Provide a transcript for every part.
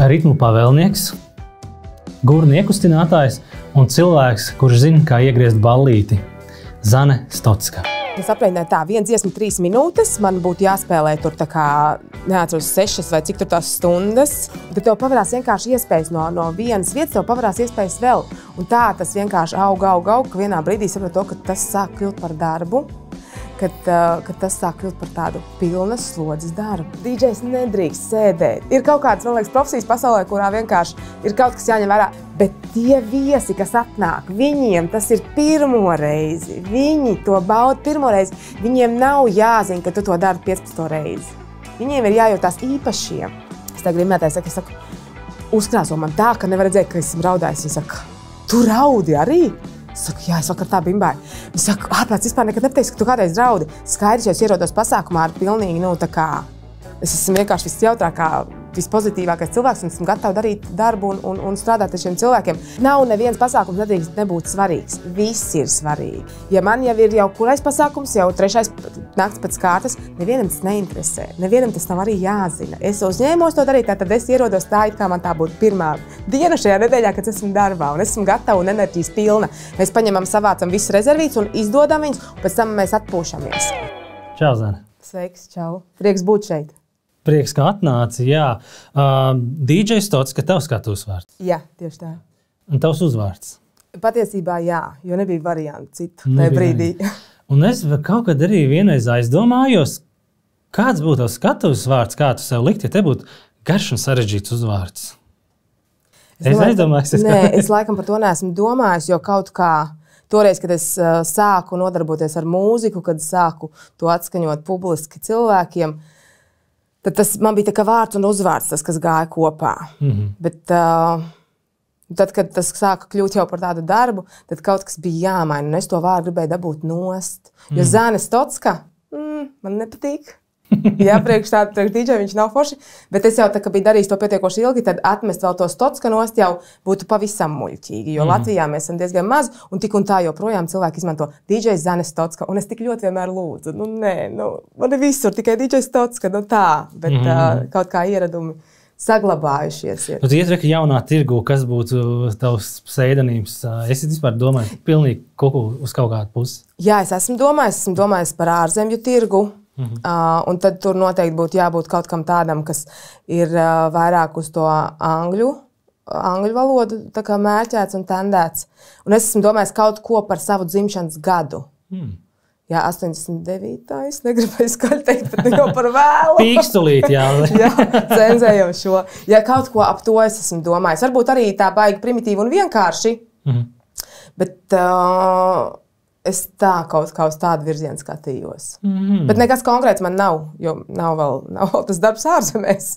ritmu pavēlnieks, gurnu iekustinātājs un cilvēks, kurš zina, kā iegriezt ballīti. Zane Stocka. Es aprēķināju tā, viena dziesma 3 minūtes, man būtu jāspēlē tur tā kā, neatceros 6 vai cik tur tās stundas. Tad tev pavarās vienkārši iespējas no vienas vietas, tev pavarās iespējas vēl. Un tā tas vienkārši aug, ka vienā brīdī saprot to, ka tas sāk kļūt par darbu, kad tas sāk kļūt par tādu pilnas slodzes darbu. DJs nedrīkst sēdēt. Ir kaut kādas, man liekas, profesijas pasaulē, kurā vienkārši ir kaut kas jāņem vērā. Bet tie viesi, kas atnāk, viņiem tas ir pirmo reizi. Viņi to bauda pirmo reizi. Viņiem nav jāzina, ka tu to dari 15. reizi. Viņiem ir jājūtās īpašiem. Es tā gribētāji saka, es saku, uzkrāso man tā, ka nevar redzēt, ka esmu raudājis. Viņa saka, tu raudi arī? Es saku, jā, es vakar tā bimbāju. Viņa saka, ārprāts vispār nekad nepateiks, ka tu kādreiz raudi. Skaidrs, jo es ierodos pasākumā ar pilnīgi, tā kā, es esmu vienkārši visjautrākā, vispozitīvākais cilvēks un esmu gatava darīt darbu un strādāt ar šiem cilvēkiem. Nav neviens pasākums nedrīkst nebūt svarīgs. Viss ir svarīgi. Ja man jau ir kurais pasākums, jau 3. nakts pēc kārtas, nevienam tas neinteresē. Nevienam tas nav arī jāzina. Es uzņēmos to darīt, tad es ierodos tā, it kā man tā būtu pirmā diena šajā nedēļā, kad esmu darbā un esmu gatava un enerģijas pilna. Mēs paņemam, savācam visus rezervītus un izdodam viņus, un pēc tam mēs atpūšamies. Čau, Zane. Sveiks, čau. Prieks būt šeit. Prieks, ka atnāci, jā. DJ Stocka, tavs skatuves vārds. Jā, tieši tā. Un tavs uzvārds. Patiesībā jā, jo nebija variantu citu tajā brīdī. Un es kaut kad arī vienreiz aizdomājos, kāds būtu tavs skatuves vārds, kā tu sev likt, ja te būtu garš un sarežģīts uzvārds. Es aizdomājos. Nē, es laikam par to neesmu domājis, jo kaut kā toreiz, kad es sāku nodarboties ar mūziku, kad sāku to atskaņot publiski cilvēkiem, tad tas man bija tā kā vārds un uzvārds, tas, kas gāja kopā. Bet tad, kad tas sāka kļūt jau par tādu darbu, tad kaut kas bija jāmaina, un es to vārdu gribēju dabūt nost. Jo Zane Stocka, man nepatīk. Jā, priekš DJ viņš nav forši, bet es jau tā, ka biju darījis to pietiekoši ilgi, tad atmest vēl to Stocka nost jau būtu pavisam muļķīgi, jo Latvijā mēs esam diezgan maz, un tik un tā joprojām cilvēki izmanto DJ Zane Stocka, un es tik ļoti vienmēr lūdzu, man ir visur tikai DJ Stocka, tā, bet kaut kā ieradumi saglabājušies ir. Tu ietver, jaunā tirgu, kas būtu tavs pseidonīms, es vispār domāju pilnīgi uz kaut kādu pusi. Jā, es esmu domājis par ārzemju tirgu. Un tad tur noteikti būtu jābūt kaut kam tādam, kas ir vairāk uz to angļu valodu tā kā mērķēts un tendēts. Un es esmu domājis kaut ko par savu dzimšanas gadu. Jā, 89. Negribēju skaļi teikt, bet jau par vēlu. Pīkstulīt, jā. Jā, cenzējam šo. Jā, kaut ko ap to es esmu domājis. Varbūt arī tā baigi primitīvi un vienkārši, bet es tā kaut kā uz tādu virzienu skatījos. Bet nekas konkrēts man nav, jo nav vēl tas darbs ārzemēs.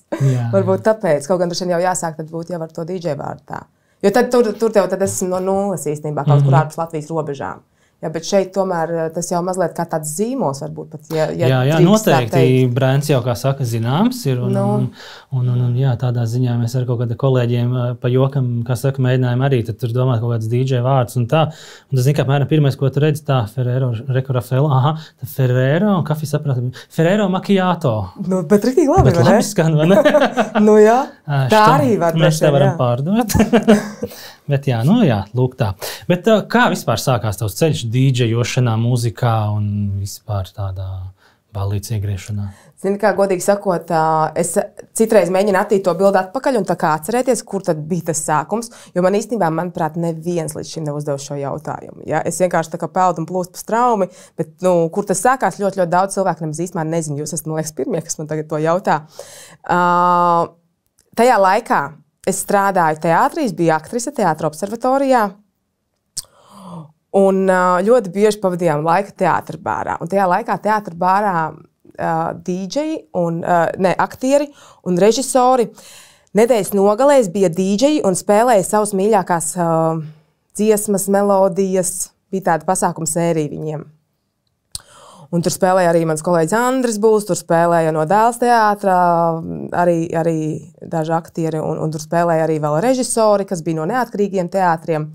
Varbūt tāpēc, kaut gan droši vien jau jāsāk, tad būtu jau ar to DJ vārdu tā. Jo tad tur tev tad esmu no nulles īstenībā, kaut kur ārpus Latvijas robežām. Jā, bet šeit tomēr tas jau mazliet kā tāds zīmols varbūt pat, jā, noteikti brands jau, kā saka, zināms ir, un jā, tādā ziņā mēs ar kaut kāda kolēģiem pa jokam, kā saka, mēģinājām arī, tad tur domāt kaut kāds DJ vārds un tā, un tas, zin, kā apmēram pirmais, ko tu redzi, tā Ferrero, Raffaello, tā Ferrero, un kafijas saprāta, Ferrero macchiato. Bet rītīgi labi, bet labi skan, vai ne? Jā, tā arī var. Mēs te varam pārdot. Bet jā, lūk tā. Bet kā vispār sākās tavs ceļš DJ-jošanā, mūzikā un vispār tādā ballītes iegriešanā? Zini, kā godīgi sakot, es citreiz mēģinu attīt to bildi atpakaļ un tā kā atcerēties, kur tad bija tas sākums, jo man īstenībā, manuprāt, neviens līdz šim neuzdev šo jautājumu. Ja? Es vienkārši tā kā peldu un plūstu pa straumi, bet, kur tas sākās, ļoti daudz cilvēku nemaz īstenībā nezinu. Jūs esat, man liekas, pirmie, kas man tagad to jautā. Tajā laikā es strādāju teātrī, biju aktrise Teātra observatorijā. Un ļoti bieži pavadījām laiku teātra bārā. Un tajā laikā teātra bārā dīdžeji aktieri un režisori nedēļas nogalēs bija dīdžeji un spēlēja savas mīļākās dziesmas, melodijas. Bija tāda pasākuma sērija viņiem. Un tur spēlēja arī mans kolēģis Andris Buls, tur spēlēja no Dēls teātra arī daži aktieri, un tur spēlēja arī vēl režisori, kas bija no neatkarīgiem teātriem.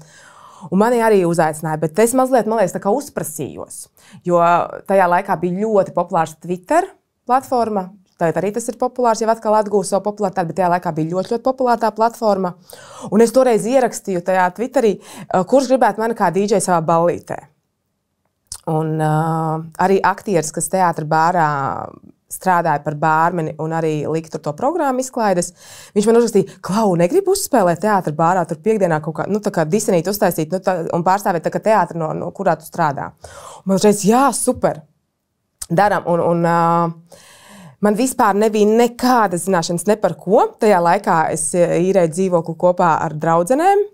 Un mani arī uzaicināja, bet es mazliet, man liekas, tā kā uzprasījos, jo tajā laikā bija ļoti populārs Twitter platforma. Tagad arī tas ir populārs, jau atkal atgūst savu popularitāti, bet tajā laikā bija ļoti, ļoti populāra tā platforma. Un es toreiz ierakstīju tajā Twitterī, kurš gribētu mani kā DJ savā ballītē. Un arī aktieris, kas teātra bārā strādāja par bārmeni un arī lika tur to programmu izklaides, viņš man uzrakstīja, Klau, negribu uzspēlēt teātra bārā, tur piekdienā kaut kā, tā kā disenīti uztaisīt, un pārstāvēt tā kā teātra, no kurā tu strādā. Un man uzreiz, jā, super, daram. Un man vispār nebija nekādas zināšanas ne par ko. Tajā laikā es īrēju dzīvokli kopā ar draudzenēm.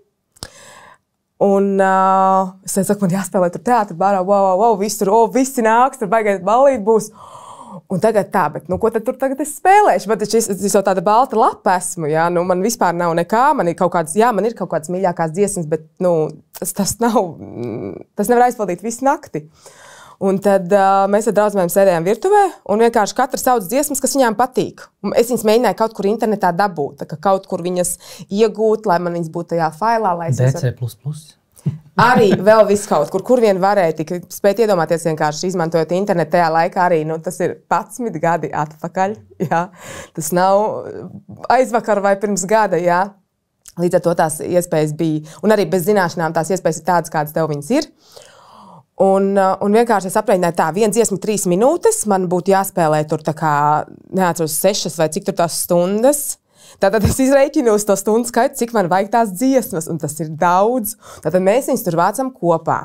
Un es saku, man jāspēlē tur teātra bārā, wow, visi nāks, tur baigais ballīt būs. Un tagad tā, bet ko tad tur tagad es spēlēšu? Bet es jau tāda balta lapa esmu, jā, man vispār nav nekā, man ir kaut kādas mīļākās dziesmas, bet, tas nevar aizpildīt visu nakti. Un tad mēs ar draudzenēm sēdējām virtuvē un vienkārši katra sauc dziesmas, kas viņām patīk. Un es viņas mēģināju kaut kur internetā dabūt, tā kā kaut kur viņas iegūt, lai man viņas būtu tajā failā. DC++. Arī vēl viss kaut kur vien varēja tik spēt iedomāties vienkārši izmantojot internetu tajā laikā arī, tas ir 11 gadi atpakaļ, jā. Tas nav aizvakar vai pirms gada, jā. Līdz ar to tās iespējas bija, un arī bez zināšanām tās iespējas ir tādas, kādas tev viņas ir. Un vienkārši es aprēķināju tā, 1 dziesma 3 minūtes, man būtu jāspēlē tur tā kā, neatceros 6 vai cik tur tās stundas. Tātad es izreikinu uz to stundu skaitu, cik man vajag tās dziesmas, un tas ir daudz. Tātad mēs viņus tur vācam kopā.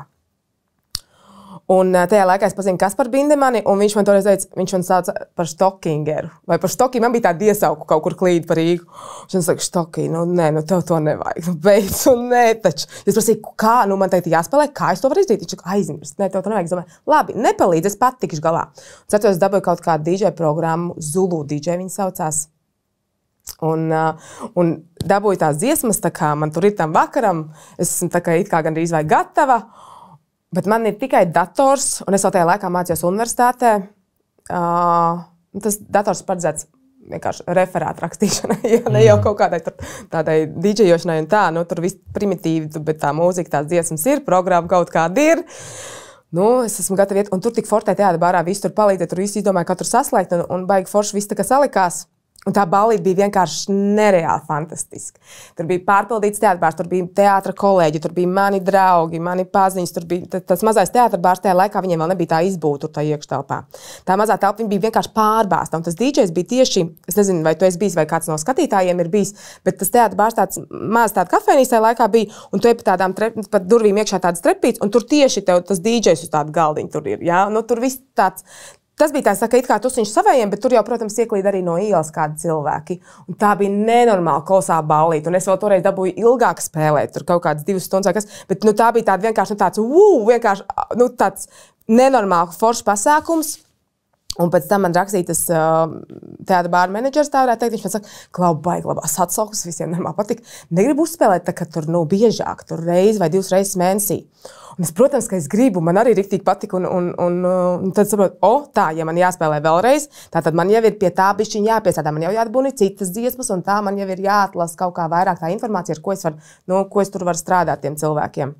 Un tajā laikā es pazinu Kasparu Bindemani, un viņš man toreiz teica, viņš man sauc par Stokingeru. Vai par Stokiju, man bija tāda iesauku kaut kur klīd par Rīgu. Viņš saka, Stokiju, tev to nevajag, beidz, un nē, taču. Es prasīju, kā, man teikt jāspēlē, kā es to varu izdarīt? Viņš saka, aizmirst, tev to nevajag. Es domāju, labi, nepalīdz, es pat tikšu galā. Un ceturto es dabūju kaut kādu DJ programmu, Zulu DJ viņa saucās. Un dabūju tās dziesmas, tā kā man tur ir tam vakaram, es esmu tā kā it kā gandrīz vai gatava, bet man ir tikai dators, un es vēl tajā laikā mācījos universitātē. Tas dators paredzēts vienkārši referātu rakstīšanai, ja ne jau kaut kādai tādai didžejošanai un tā, tur viss primitīvi, bet tā mūzika, tās dziesmas ir, programma kaut kāda ir. Es esmu gatava iet, un tur tik fortē teātra bārā, visu tur palīdzēt, tur visu izdomāju, kā tur saslēgt, un baigi forši viss tā kā salikās. Un tā ballīte bija vienkārši nereāli fantastiska. Tur bija pārpildīts teātra bārs, tur bija teātra kolēģi, tur bija mani draugi, mani paziņas. Tur bija tas mazais teātra bārs, tajā laikā viņiem vēl nebija tā izbūta tur tā iekštelpā. Tā mazā telpa bija vienkārši pārbāzta. Un tas DJs bija tieši, es nezinu, vai tu esi bijis vai kāds no skatītājiem ir bijis, bet tas teātra bārs tāds maz tāda kafejnīca tajā laikā bija, un tu ej pa tādām pat durvīm iekšā tādas trepītes, un tur tieši tev tas DJs uz tādu galdiņu tur ir, jā? Tur viss tāds. Tas bija tāds, it kā tusiņš savējiem, bet tur jau, protams, ieklīd arī no ielas kādi cilvēki. Un tā bija nenormāli kolosāla ballīte. Un es vēl toreiz dabūju ilgāk spēlēt, tur kaut kādas 2 stundas vai kas. Bet tā bija tāda vienkārši tāds nenormāli foršs pasākums. Un pēc tam man rakstīja tas teātra bāra menedžers, tā varētu teikt, viņš man saka, Klau, baigi labās atsauksmes, visiem normāli patīk. Negribu uzspēlēt tā, ka tur biežāk, tur reizi vai 2 reizes mēnesī. Un es, protams, ka es gribu, man arī riktīgi patika, un tad saprotu, tā, ja man jāspēlē vēlreiz, tad man jau ir pie tā bišķiņ jāpiesādā, man jau jāatbūni citas dziesmas, un tā man jau ir jāatlas kaut kā vairāk tā informācija, ar ko es tur varu strādāt tiem cilvēkiem.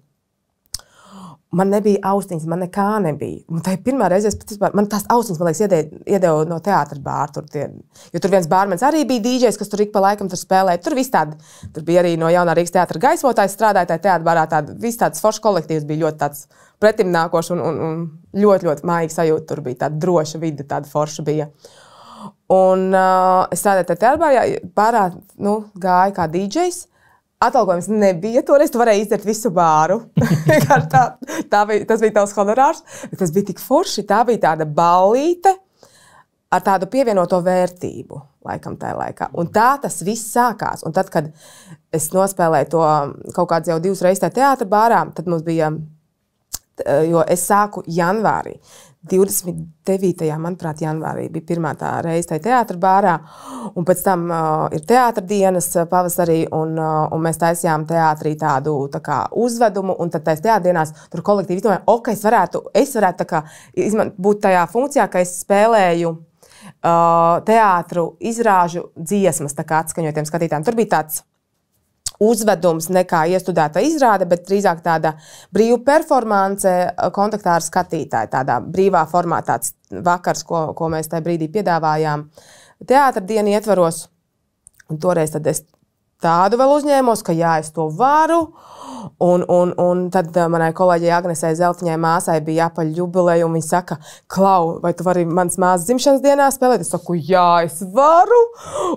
Man nebija austiņas, man nekā nebija. Un tā ir pirmā reize, man tās austiņas, man liekas, iedeva no teātra bāra. Jo tur viens bārmenis arī bija DJs, kas tur ik pa laikam tur spēlēja. Tur viss tādi, tur bija arī no Jaunā Rīgas teātra gaismotājs strādāja tajā teātra bārā. Viss tāds foršs kolektīvs bija ļoti tāds pretimnākošs un ļoti, ļoti mājīgi sajūta. Tur bija tāda droša vide, tāda forša bija. Un es strādāju tajā teātra bārā, gāju kā DJs. Atalgojums nebija toreiz, tu varēji izdarīt visu bāru. Tas bija tavs honorārs, bet tas bija tik forši. Tā bija tāda ballīte ar tādu pievienoto vērtību, laikam tajā laikā. Un tā tas viss sākās. Un tad, kad es nospēlēju to kaut kāds jau 2 reizes tajā teātra bārā, tad mums bija, jo es sāku janvārī. 29. manuprāt, janvārī bija pirmā tā reize tajā teātra bārā, un pēc tam ir teātra dienas pavasarī, un mēs taisījām teātrī tādu tā kā uzvedumu, un tad tais teātra dienās tur kolektīvi izdomāja, es varētu tā kā būt tajā funkcijā, ka es spēlēju teātru izrāžu dziesmas, tā kā atskaņotiem skatītājiem. Tur bija tāds uzvedums nekā iestudēta izrāde, bet drīzāk tāda brīva performance kontaktā ar skatītāju, tādā brīvā formā tāds vakars, ko mēs tajā brīdī piedāvājām teātra dienu ietvaros. Un toreiz tad es tādu vēl uzņēmos, ka jā, es to varu. Un tad manai kolēģei Agnesei Zeltiņai māsai bija apaļ jubileja, un viņa saka, Klau, vai tu vari manas māsas dzimšanas dienā spēlēt? Es saku, jā, es varu.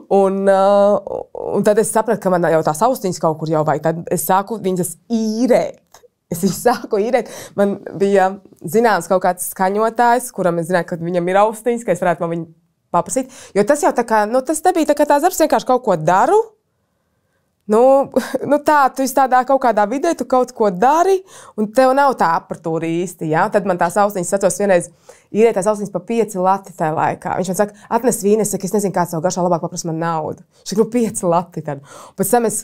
Un tad es sapratu, ka man jau tās austiņas kaut kur jau vajag. Tad es sāku viņas īrēt. Es viņu sāku īrēt. Man bija zināms kaut kāds skaņotājs, kuram es zināju, ka viņam ir austiņas, ka es varētu man viņu paprasīt. Jo tas jau tā kā, tas nebija tā kā tās darbs, vienkārši kaut ko daru. Tā, tu esi tādā kaut kādā vidē, tu kaut ko dari, un tev nav tā apratūra īsti. Ja? Tad man tās austiņas satos vienreiz īrēt tās austiņas pa 5 lati tajā laikā. Viņš man saka, atnes vīni, es saku, es nezinu, kāds savu garšā labāk paprasa man naudu. Viņš saka, 5 lati. Tad. Pēc tam es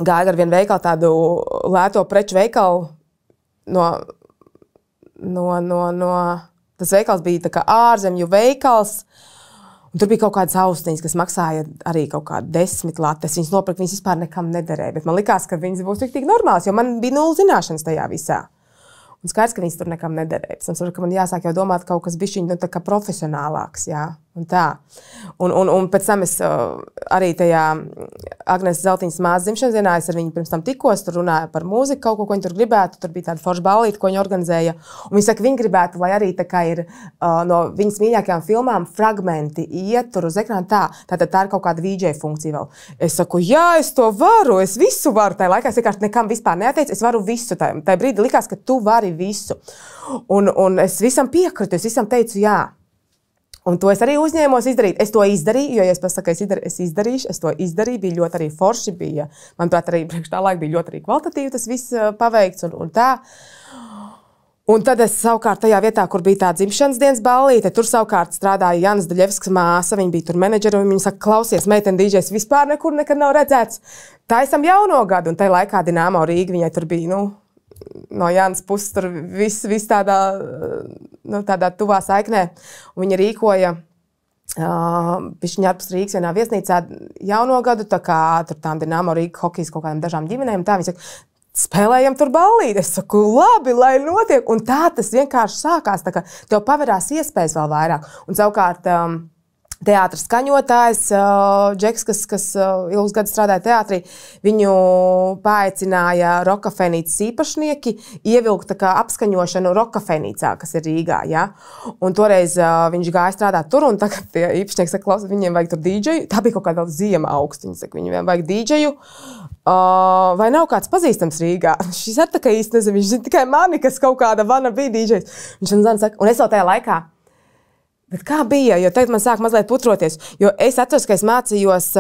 gāju ar vienu veikalu, tādu lēto preču veikalu tas veikals bija tā kā ārzemju veikals. Un tur bija kaut kādas austiņas, kas maksāja arī kaut kādu 10 lates. Viņas nopirka, viņas vispār nekam nederēja. Bet man likās, ka viņas būs tik normālas, jo man bija 0 zināšanas tajā visā. Un skaidrs, ka viņas tur nekam nederēja. Es saprotu, ka man jāsāk jau domāt kaut kas bišķiņ tā kā profesionālāks, jā. Un tā. Un pēc tam es arī tajā Agnes Zeltiņas māsas dzimšanas dienā es ar viņu pirms tam tikos, tur runāju par mūziku, kaut ko viņa tur gribētu. Tur bija tāda forša ballīte, ko viņa organizēja. Un viņa saka, viņa gribētu, lai arī tā kā ir no viņas mīļākajām filmām fragmenti iet tur uz ekrāna tā. Tātad tā ir kaut kāda VJ funkcija vēl. Es saku, jā, es to varu, es visu varu. Tajā laikā es vienkārši nekam vispār neateicu, es varu visu. Tajā brīdī likās, ka tu vari visu. Un es visam piekritu, es visam teicu jā. Un to es arī uzņēmos izdarīt. Es to izdarīju, jo, ja es pasaku, es izdarīšu, es to izdarīju, bija ļoti arī forši, bija, manuprāt, arī priekš tā laika bija ļoti arī kvalitatīvi tas viss paveikts un tā. Un tad es savukārt tajā vietā, kur bija tā dzimšanas dienas ballīte, tur savukārt strādāja Jānis Daļevskas māsa, viņa bija tur menedžera, un viņa saka, klausies, meitene DJs vispār nekur nekad nav redzēts. Taisam jauno gadu, un tajā laikā Dinamo Rīga, viņai tur bija, no Jānis puses tur viss tādā, tādā tuvā saiknē. Un viņa rīkoja viņa ārpus Rīgas vienā viesnīcā jauno gadu, tā kā tur tām Dinamo Rīga hokijas kaut kādām dažām ģimenēm. Tā viņa saka, spēlējam tur ballīti. Es saku, labi, lai notiek. Un tā tas vienkārši sākās. Tā kā tev paverās iespējas vēl vairāk. Un savukārt teātris skaņotājs, Džeks, kas ilgus gadus strādāja teātrī, viņu paaicināja Rokafēnīcas īpašnieki ievilkt apskaņošanu Rokafēnīcā, kas ir Rīgā. Ja? Un toreiz viņš gāja strādāt tur, un tagad tie īpašnieki saka, klausies, viņiem vajag tur dīdžeju. Tā bija kaut kāda ziema augsta. Viņi saka, viņiem vajag dīdžeju. Vai nav kāds pazīstams Rīgā? Šis ir tā kā īsti nezinu, viņš zina tikai mani, kas kaut kāda vana bija dīdžejs. Viņš man zina, saka, un es vēl tajā laikā. Bet kā bija? Jo tagad man sāk mazliet putroties. Jo es atceros, ka es mācījos,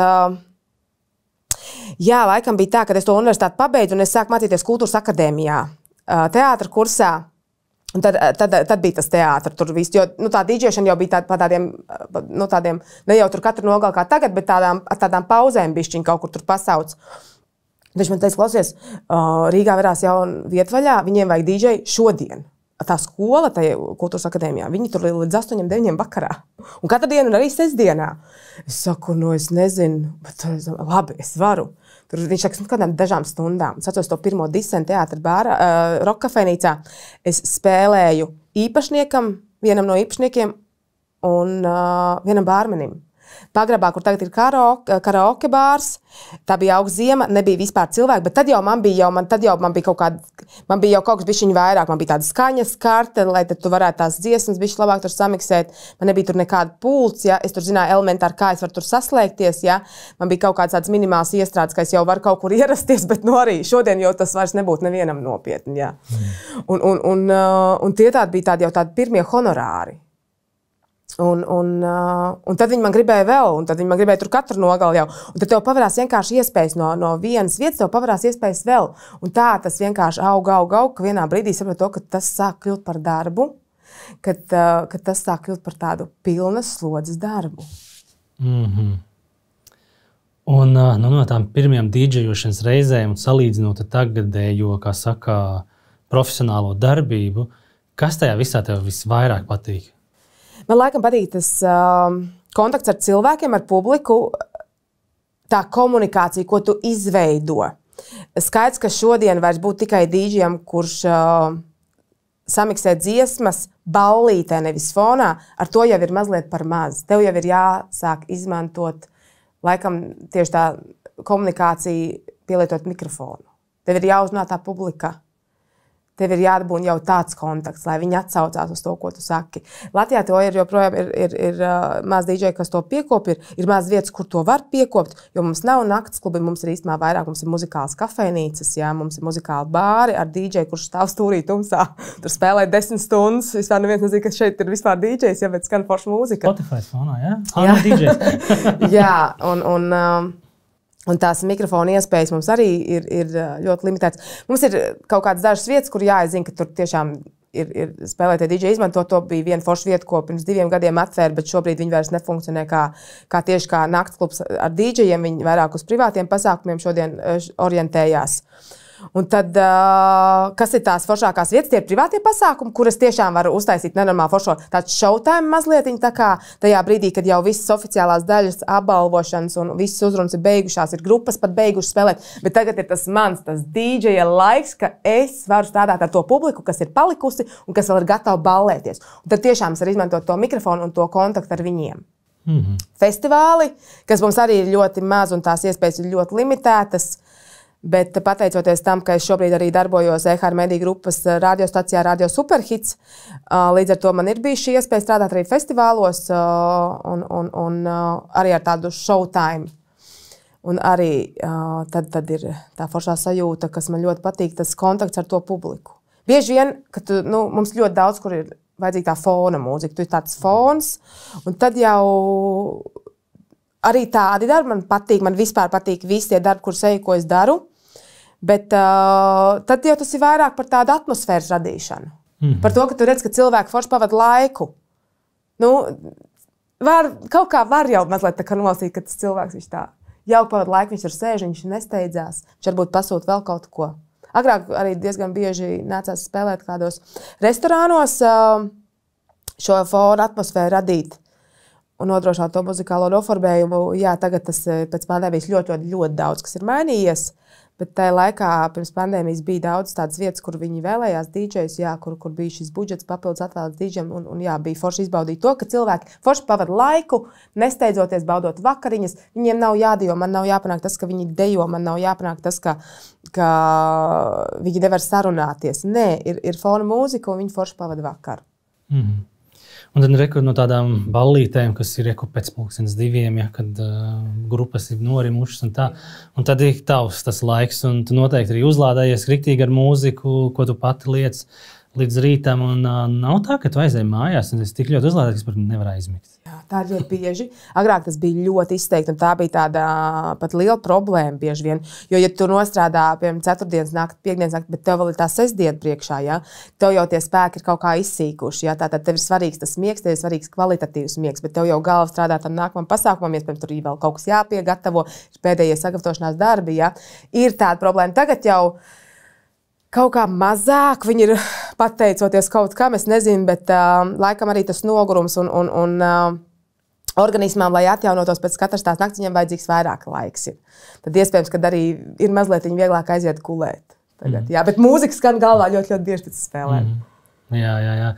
laikam bija tā, ka es to universitāti pabeidzu un es sāku mācīties kultūras akadēmijā, teātra kursā. Un tad bija tas teātris, tur viss, jo tā dīdžēšana jau bija tādiem, ne jau tur katru nogali kā tagad, bet tādām pauzēm bišķiņ kaut kur tur pasauc. Viņš man teica, klausies, Rīgā verās jauna vietvaļā, viņiem vajag dīdžeju šodien. Tā skola, tajā kultūras akadēmijā, viņi tur līdz 8-9 vakarā. Un katru dienu arī sestdienā. Es saku, es nezinu, bet labi, es varu. Tur viņš saka, kādām dažām stundām. Es atceros to pirmo disentu teātra bāra, Rokafēnīcā. Es spēlēju īpašniekam, vienam no īpašniekiem un vienam bārmenim. Pagrabā, kur tagad ir karaoke bārs, tā bija augsta ziema, nebija vispār cilvēki, bet tad jau man bija kaut kas bišķiņ vairāk, man bija tāda skaņas karte, lai tad tu varētu tās dziesmas bišķi labāk tur samiksēt, man nebija tur nekāda pults, ja, es tur zināju elementāri, kā es varu tur saslēgties, ja, man bija kaut kāds tāds minimāls iestrādes, ka es jau varu kaut kur ierasties, bet arī šodien jau tas vairs nebūtu nevienam nopietni, ja. Un tie bija tādi jau tādi pirmie honorāri. Un tad viņi man gribēja vēl, un tad viņi man gribēja tur katru nogali jau. Un tad tev pavarās vienkārši iespējas no vienas vietas, tev pavarās iespējas vēl. Un tā tas vienkārši aug, ka vienā brīdī saprot to, ka tas sāk kļūt par darbu, ka tas sāk kļūt par tādu pilnas slodzes darbu. Mm-hmm. Un no tām pirmajām dīdžejošanas reizēm un salīdzinot tagadējo, kā saka, profesionālo darbību, kas tajā visā tev visvairāk patīk? Man laikam patīk tas kontakts ar cilvēkiem, ar publiku, tā komunikācija, ko tu izveido. Skaidrs, ka šodien vairs būtu tikai dīdžiem, kurš samiksēt dziesmas ballītē, nevis fonā, ar to jau ir mazliet par maz. Tev jau ir jāsāk izmantot, laikam, tieši tā komunikācija, pielietot mikrofonu. Tev ir jāuzrunā tā publika. Tev ir jādabūn jau tāds kontakts, lai viņi atsaucās uz to, ko tu saki. Latvijā to ir joprojām ir maz DJ, kas to piekop, ir maz vietas, kur to var piekopt, jo mums nav nakts klubi, mums ir īstenībā vairāk, mums ir muzikālas kafejnīcas, jā, mums ir muzikāli bāri ar DJ, kurš stāv stūrī tumsā, tur spēlē 10 stundas, vispār neviens nezina, ka šeit ir vispār DJs, ja, bet skan forša mūzika. Spotify fonā, jā? Jā, DJs. Jā, un tās mikrofona iespējas mums arī ir ļoti limitētas. Mums ir kaut kādas dažas vietas, kur jāizzina, ka tur tiešām ir spēlētie DJ izmanto. To bija viena forša vieta, ko pirms 2 gadiem atvēra, bet šobrīd viņi vairs nefunkcionē tieši kā naktsklubs ar DJiem. Viņi vairāk uz privātiem pasākumiem šodien orientējās. Un tad, kas ir tās foršākās vietas, tie ir privātie pasākumi, kuras tiešām var uztaisīt nenormāli foršo tāds showtime mazlietiņ, tā kā tajā brīdī, kad jau visas oficiālās daļas apbalvošanas un visas uzrunas ir beigušās, ir grupas pat beigušas spēlēt, bet tagad ir tas DJ laiks, ka es varu strādāt ar to publiku, kas ir palikusi un kas vēl ir gatava ballēties. Un tad tiešām es varu izmantot to mikrofonu un to kontaktu ar viņiem. Festivāli, kas mums arī ir ļoti maz un tās iespējas ir ļoti limitētas. Bet pateicoties tam, ka es šobrīd arī darbojos EHR Mediju grupas radiostacijā Radio Superhits, līdz ar to man ir bijusi šī iespēja strādāt arī festivālos un arī ar tādu showtime. Un arī tad ir tā foršā sajūta, kas man ļoti patīk, tas kontakts ar to publiku. Bieži vien, kad mums ļoti daudz, kur ir vajadzīga tā fona mūzika, tu ir tāds fons, un tad jau arī tādi darbi man patīk, man vispār patīk visi tie darbi, kurus eju, ko es daru, bet tad jau tas ir vairāk par tādu atmosfēras radīšanu. Par to, ka tu redz, ka cilvēki forši pavada laiku. Kaut kā var jau mazliet tā kā nolasīt, ka tas cilvēks viņš tā jauki pavada laiku, viņš tur sēž, viņš nesteidzās, viņš varbūt pasūta vēl kaut ko. Agrāk arī diezgan bieži nācās spēlēt kādos restorānos šo fonu atmosfēru radīt. Un nodrošināt to muzikālo noformējumu. Jā, tagad tas pēc pandēmijas ļoti daudz, kas ir mainījies, bet tajā laikā pirms pandēmijas bija daudz tādas vietas, kur viņi vēlējās DJs, jā, kur bija šis budžets papildus atvēlēts DJam, un jā, bija forši izbaudīt to, ka cilvēki forši pavada laiku, nesteidzoties, baudot vakariņas. Viņiem nav jādejo, man nav jāpanāk tas, ka viņi dejo, man nav jāpanāk tas, ka viņi nevar sarunāties. Nē, ir fona mūzika, un viņi forši pavada vakaru. Un tad rekur no tādām ballītēm, kas ir pēc 2:00, ja, kad grupas ir norimušas un tā. Un tad ir tavs tas laiks, un tu noteikti arī uzlādējies riktīgi ar mūziku, ko tu pati liec līdz rītam. Un nav tā, ka tu aizēji mājās, un es tik ļoti uzlādēju, ka es nevaru aizmigt. Jā, tā ir ļoti bieži. Agrāk tas bija ļoti izteikti, un tā bija tāda pat liela problēma bieži vien. Jo, ja tu nostrādā, piemēram, 4. nakti, 5. nakti, bet tev vēl ir tā 6. diena priekšā, ja, tev jau tie spēki ir kaut kā izsīkuši. Ja, tātad tev ir svarīgs tas miegs, tev ir svarīgs kvalitatīvs miegs, bet tev jau galva strādā tam nākamam pasākumam, iespējams, tur vēl kaut kas jāpiegatavo, pēdējie sagatavošanās darbi. Ja. Ir tāda problēma. Tagad jau kaut kā mazāk, viņi ir pateicoties kaut kam, es nezinu, bet laikam arī tas nogurums un organismām, lai atjaunotos pēc katras tās nakts, viņam vajadzīgs vairāk laiks. Tad iespējams, ka arī ir mazliet vieglāk aiziet gulēt. Jā, bet mūzika skan galvā ļoti bieži pēc spēlēm. Jā.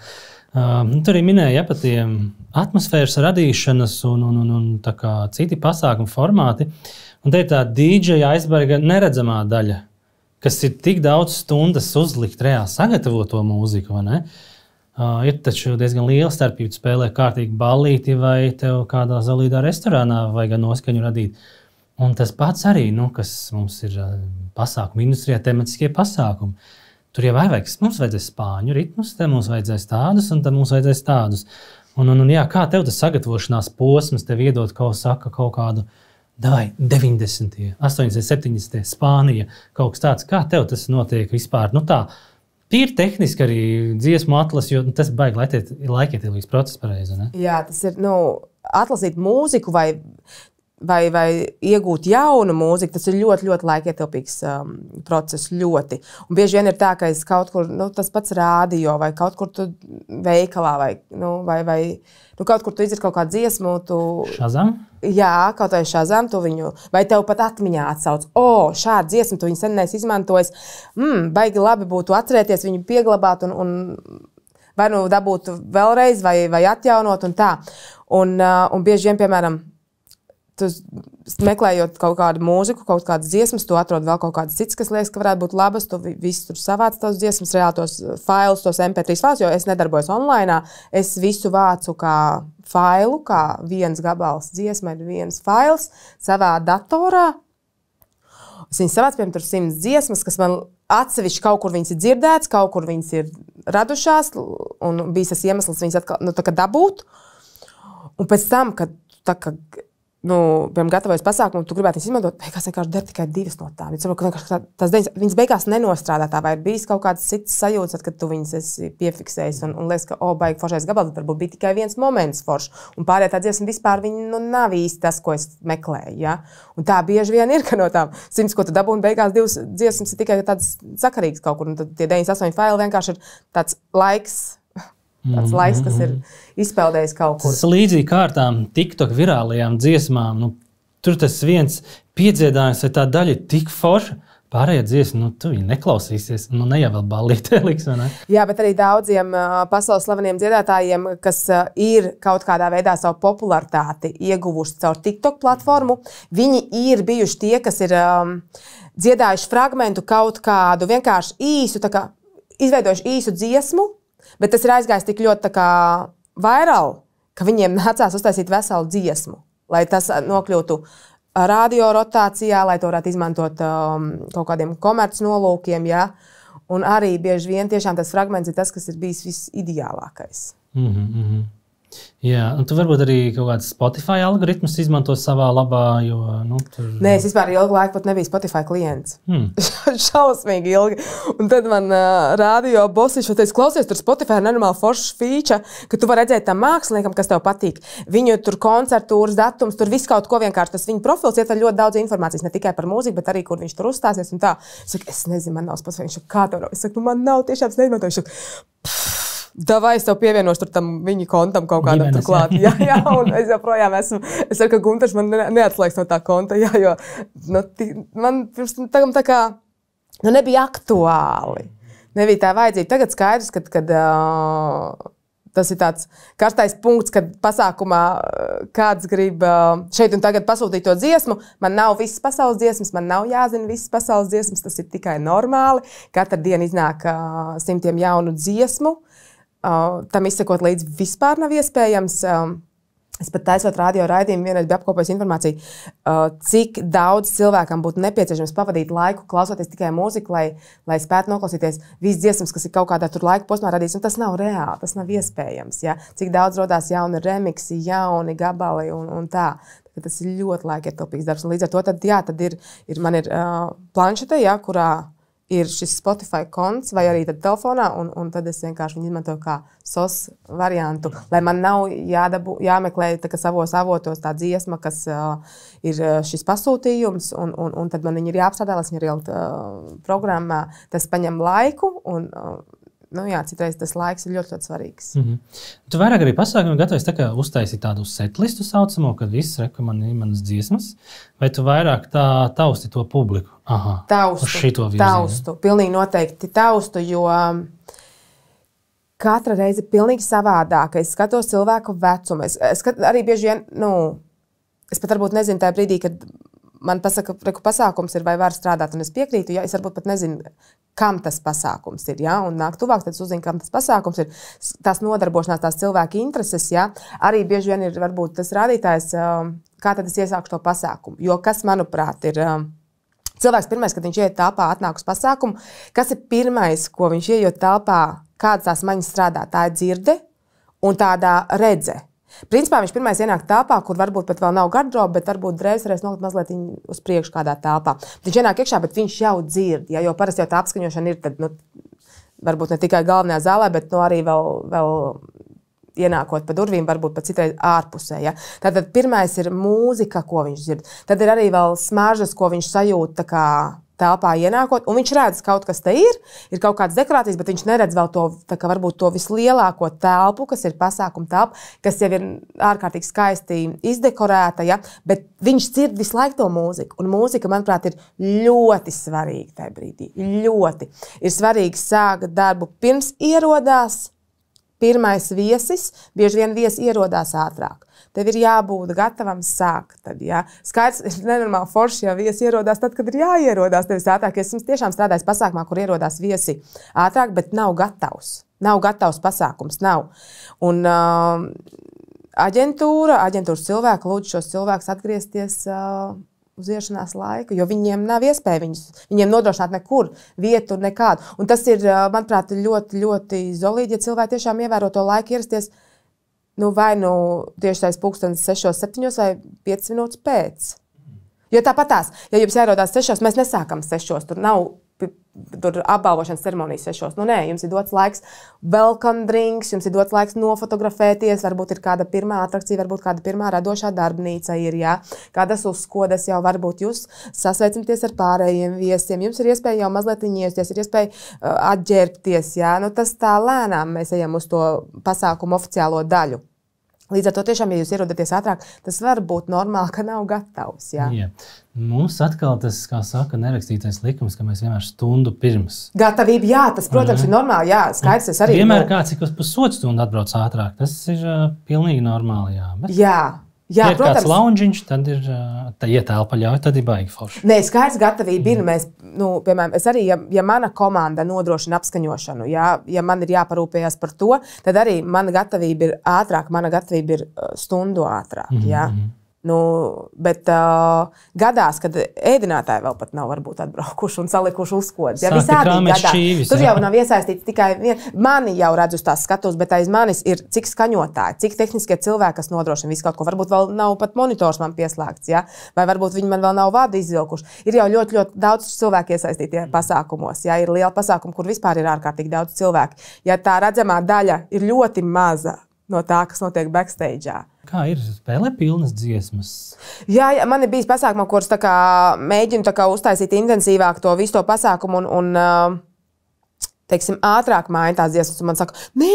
Tur arī minēja par tiem atmosfēras radīšanas un tā kā citi pasākumu formāti. Un te ir tā DJ aizberga neredzamā daļa, kas ir tik daudz stundas uzlikt reāli sagatavoto mūziku, vai ne? Ir taču diezgan liela starpība spēlē kārtīgi ballīti vai tev kādā zelīdā restorānā vajag noskaņu radīt. Un tas pats arī, kas mums ir pasākumu industrijā, tematiskie pasākumi. Tur jau mums vajadzēs spāņu ritmus, te mums vajadzēs tādus, un tad mums vajadzēs tādus. Jā, kā tev tas sagatavošanās posms tev iedot kaut kādu 90, 80, 70, Spānija, kaut kas tāds. Kā tev tas notiek vispār? Tā, tīri tehniski arī dziesmu atlas, jo tas baigi laikietilīgs process pareizi, ne? Jā, tas ir, atlasīt mūziku vai vai iegūt jaunu mūziku, tas ir ļoti, ļoti laikietilpīgs process. Ļoti. Un bieži vien ir tā, ka es kaut kur, tas pats rādio, vai kaut kur tu veikalā, vai kaut kur tu izdzirdi kaut kādu dziesmu. Shazam? Jā, kaut vai Shazam, tu viņu, vai tev pat atmiņā atsauc, šādu dziesmu tu viņu sen neesi izmantojis, baigi labi būtu atcerēties, viņu pieglabāt un vai dabūt vēlreiz, vai atjaunot un tā. Un bieži vien, piemēram, tu meklējot kaut kādu mūziku, kaut kādas dziesmas, tu atrod vēl kaut kādas citas, kas liekas, ka varētu būt labas, tu visu tur savāc tos dziesmas, reāli tos failus, tos MP3 failus, jo es nedarbojos online, es visu vācu kā failu, kā viens gabals dziesma ir viens fails savā datorā. Es viņas savācu, piemēram, tur 100 dziesmas, kas man atsevišķi kaut kur viņas ir dzirdētas, kaut kur viņas ir radušās, un bijis tas iemesls viņas atkal dabūt. Un pēc tam, kad piemēram, gatavojas pasākumu, tu gribētu viņas izmantot, beigās vienkārši der tikai 2 no tām. Tas viņas beigās nenostrādā tā, vai ir bijis kaut kāds cits sajūts, kad tu viņas esi piefiksējis un liekas, ka, baigi foršais gabals, tad varbūt bija tikai viens moments foršs, un pārējā tā dziesma vispār viņa nav īsti tas, ko es meklēju. Ja? Un tā bieži vien ir, ka no tām 100, ko tu dabū, un beigās 2 dziesmas ir tikai tāds sakarīgs kaut kur, un tad tie 98 faili vienkārši ir tāds laiks, kas ir izpeldējis kaut kur. Tas līdzīgi kārtām TikTok virālajām dziesmām. Tur tas viens piedziedājums vai tā daļa ir tik forša, pārējā dziesma, tu viņu neklausīsies, ne jau vēl ballītē liks, vai ne? Jā, bet arī daudziem pasaules slaveniem dziedātājiem, kas ir kaut kādā veidā savu popularitāti ieguvuši caur TikTok platformu, viņi ir bijuši tie, kas ir dziedājuši fragmentu kaut kādu vienkārši īsu, tā kā izveidojuši īsu dziesmu, bet tas ir aizgājis tik ļoti vairāk, ka viņiem nācās uztaisīt veselu dziesmu, lai tas nokļūtu radio rotācijā, lai to varētu izmantot kaut kādiem komerc nolūkiem. Ja? Un arī bieži vien tiešām tas fragments ir tas, kas ir bijis visideālākais. Jā, un tu varbūt arī kaut kāds Spotify algoritmus izmanto savā labā, jo, tur... Nē, es vispār ilgu laiku pat nebiju Spotify klients. Šausmīgi ilgi. Un tad man radio bosiši teica, klausies, tur Spotify ir nenormāli foršs feature, ka tu vari redzēt tam māksliniekam, kas tev patīk. Viņu tur koncertūras datums, tur viss kaut ko vienkārši, tas viņa profils ietver ļoti daudz informācijas, ne tikai par mūziku, bet arī, kur viņš tur uzstāsies un tā. Es saku, es nezinu, man nav Spotify. Viņš saka, kā tev nav? Es saku, man nav, tiešām es neizmantoju. Davai, es tev pievienošu tam viņa kontam kaut kādam tur klāt. Jā, un es joprojām esmu. Es saku, ka Gunters man neatslēgs no tā konta, jā, jo man pirms tam tā kā nebija aktuāli. Nebija tā vajadzība. Tagad skaidrs, kad tas ir tāds karstais punkts, kad pasākumā kāds grib šeit un tagad pasūtīt to dziesmu. Man nav visas pasaules dziesmas, man nav jāzina visas pasaules dziesmas, tas ir tikai normāli. Katru dienu iznāk 100 jaunu dziesmu. Tam izsekot līdzi vispār nav iespējams. Es pat taisot radio raidījumu vienreiz biju apkopējis informāciju, cik daudz cilvēkam būtu nepieciešams pavadīt laiku, klausoties tikai mūziku, lai spētu noklausīties visas dziesmas, kas ir kaut kādā tur laika posmā radīts. Un tas nav reāli, tas nav iespējams. Ja? Cik daudz rodās jauni remiksi, jauni gabali un tā. Tas ir ļoti laikietilpīgs darbs. Un līdz ar to man ir planšete, ja, kurā ir šis Spotify konts vai arī tad telefonā, un tad es vienkārši viņu izmantoju kā SOS variantu, lai man nav jāmeklē savos avotos tā dziesma, kas ir šis pasūtījums, un tad man viņi ir jāapstrādā, lai viņi ir ielikt programmā. Tas paņem laiku, un citreiz tas laiks ir ļoti, ļoti svarīgs. Tu vairāk arī pasākumu gatavojies tā kā uztaisīt tādu setlistu saucamo, kad viss reka manas dziesmas, vai tu vairāk tā tausti to publiku? Taustu. Pilnīgi noteikti taustu, jo katra reize ir pilnīgi savādāka. Es skatos cilvēku vecumu. Es arī bieži vien, es pat varbūt nezinu tajā brīdī, kad man pasaka, ka pasākums ir vai var strādāt, un es piekrītu, ja es varbūt pat nezinu, kam tas pasākums ir, ja, un nāk tuvāk, tad es uzzinu, kam tas pasākums ir, tās nodarbošanās, tās cilvēku intereses, ja, arī bieži vien ir varbūt tas rādītājs, kā tad es iesākšu to pasākumu, jo kas, manuprāt, ir cilvēks pirmais, kad viņš ieiet telpā, atnāk uz pasākumu, kas ir pirmais, ko viņš ieiet telpā, kādas tās maņas strādā, tā ir dzirde un tādā redze. Principā viņš pirmais ienāk telpā, kur varbūt pat vēl nav garderoba, bet varbūt drēbes varēs nolikt mazliet uz priekšu kādā telpā. Viņš ienāk iekšā, bet viņš jau dzird, ja, jo parasti jau tā apskaņošana ir tad, varbūt ne tikai galvenajā zālē, bet arī vēl ienākot pa durvīm, varbūt pat citreiz ārpusē. Ja? Tātad pirmais ir mūzika, ko viņš dzird. Tad ir arī vēl smaržas, ko viņš sajūt tā kā telpā ienākot, un viņš redz, kaut kas te ir kaut kādas dekorācijas, bet viņš neredz vēl to, tā kā varbūt to vislielāko telpu, kas ir pasākuma telpa, kas jau ir ārkārtīgi skaisti izdekorēta, ja? Bet viņš dzird visu laiku to mūziku, un mūzika, manuprāt, ir ļoti svarīga tajā brīdī. Ļoti. Ir svarīgi sākt darbu pirms ierodās pirmais viesis, bieži vien viesi ierodās ātrāk. Tev ir jābūt gatavam sākt. Tad, ja. Skaidrs, ir nenormāli forši, ja viesi ierodās tad, kad ir jāierodās tevis ātrāk. Es tiešām strādāju pasākumā, kur ierodās viesi ātrāk, bet nav gatavs. Nav gatavs pasākums, nav. Un aģentūras cilvēki lūdz šos cilvēkus atgriezties uz iešanās laiku, jo viņiem nav iespēja viņiem nodrošināt nekur vietu, nekādu. Un tas ir, manuprāt, ļoti, ļoti zolīdi, ja cilvēki tiešām ievēro to laiku ierasties vai tieši tais 6, 7 vai 5 minūtes pēc. Jo tāpatās, ja jums jāierodās 6, mēs nesākam 6, tur nav apbalvošanas ceremonijas 6. Nē, jums ir dots laiks welcome drinks, jums ir dots laiks nofotografēties, varbūt ir kāda pirmā atrakcija, varbūt kāda pirmā radošā darbnīca ir, jā. Kādas uzkodas jau varbūt jūs sasveicināties ar pārējiem viesiem, jums ir iespēja jau mazliet iesties, ir iespēja atģērbties, jā. Tas tā lēnām mēs ejam uz to pasākumu oficiālo daļu. Līdz ar to tiešām, ja jūs ierodaties ātrāk, tas var būt normāli, ka nav gatavs. Jā. Jā. Mums atkal tas, kā saka, nerakstītais likums, ka mēs vienmēr stundu pirms. Gatavība, jā, tas, protams, ir normāli, jā, skaidrs, es arī. Vienmēr kāds ik uz pusotru stundu atbrauc ātrāk, tas ir pilnīgi normāli, jā. Bet... Jā. Jā, ja ir kāds loungiņš, tad ir, ja telpa ļauj, tad ir baigi forši. Nē, skaidrs, gatavība ir. Mēs, piemēram, es arī, ja mana komanda nodrošina apskaņošanu, ja man ir jāparūpējas par to, tad arī mana gatavība ir ātrāk, mana gatavība ir stundu ātrāk, jā. Bet gadās, kad ēdinātāji vēl pat nav varbūt atbraukuši un salikuši uzkodas. Ja, visādi gadās. Šķīvis, tur jau nav iesaistīts tikai mani jau redz uz tās skatus, bet aiz manis ir cik skaņotāji, cik tehniskie cilvēki, kas nodrošina visu kaut ko. Varbūt vēl nav pat monitors man pieslēgts, ja? Vai varbūt viņi man vēl nav vārdu izvilkuši. Ir jau ļoti, ļoti daudz cilvēku iesaistītie pasākumos. Ja? Ir liela pasākuma, kur vispār ir ārkārtīgi daudz cilvēku. Ja tā redzamā daļa ir ļoti maza no tā, kas notiek backstage'ā. Kā ir spēlē pilnas dziesmas? Jā, man ir bijis pasākumā, kurus mēģinu uztaisīt intensīvāk to visu to pasākumu un teiksim, ātrāk māja tās dziesmas. Un man saka, nē,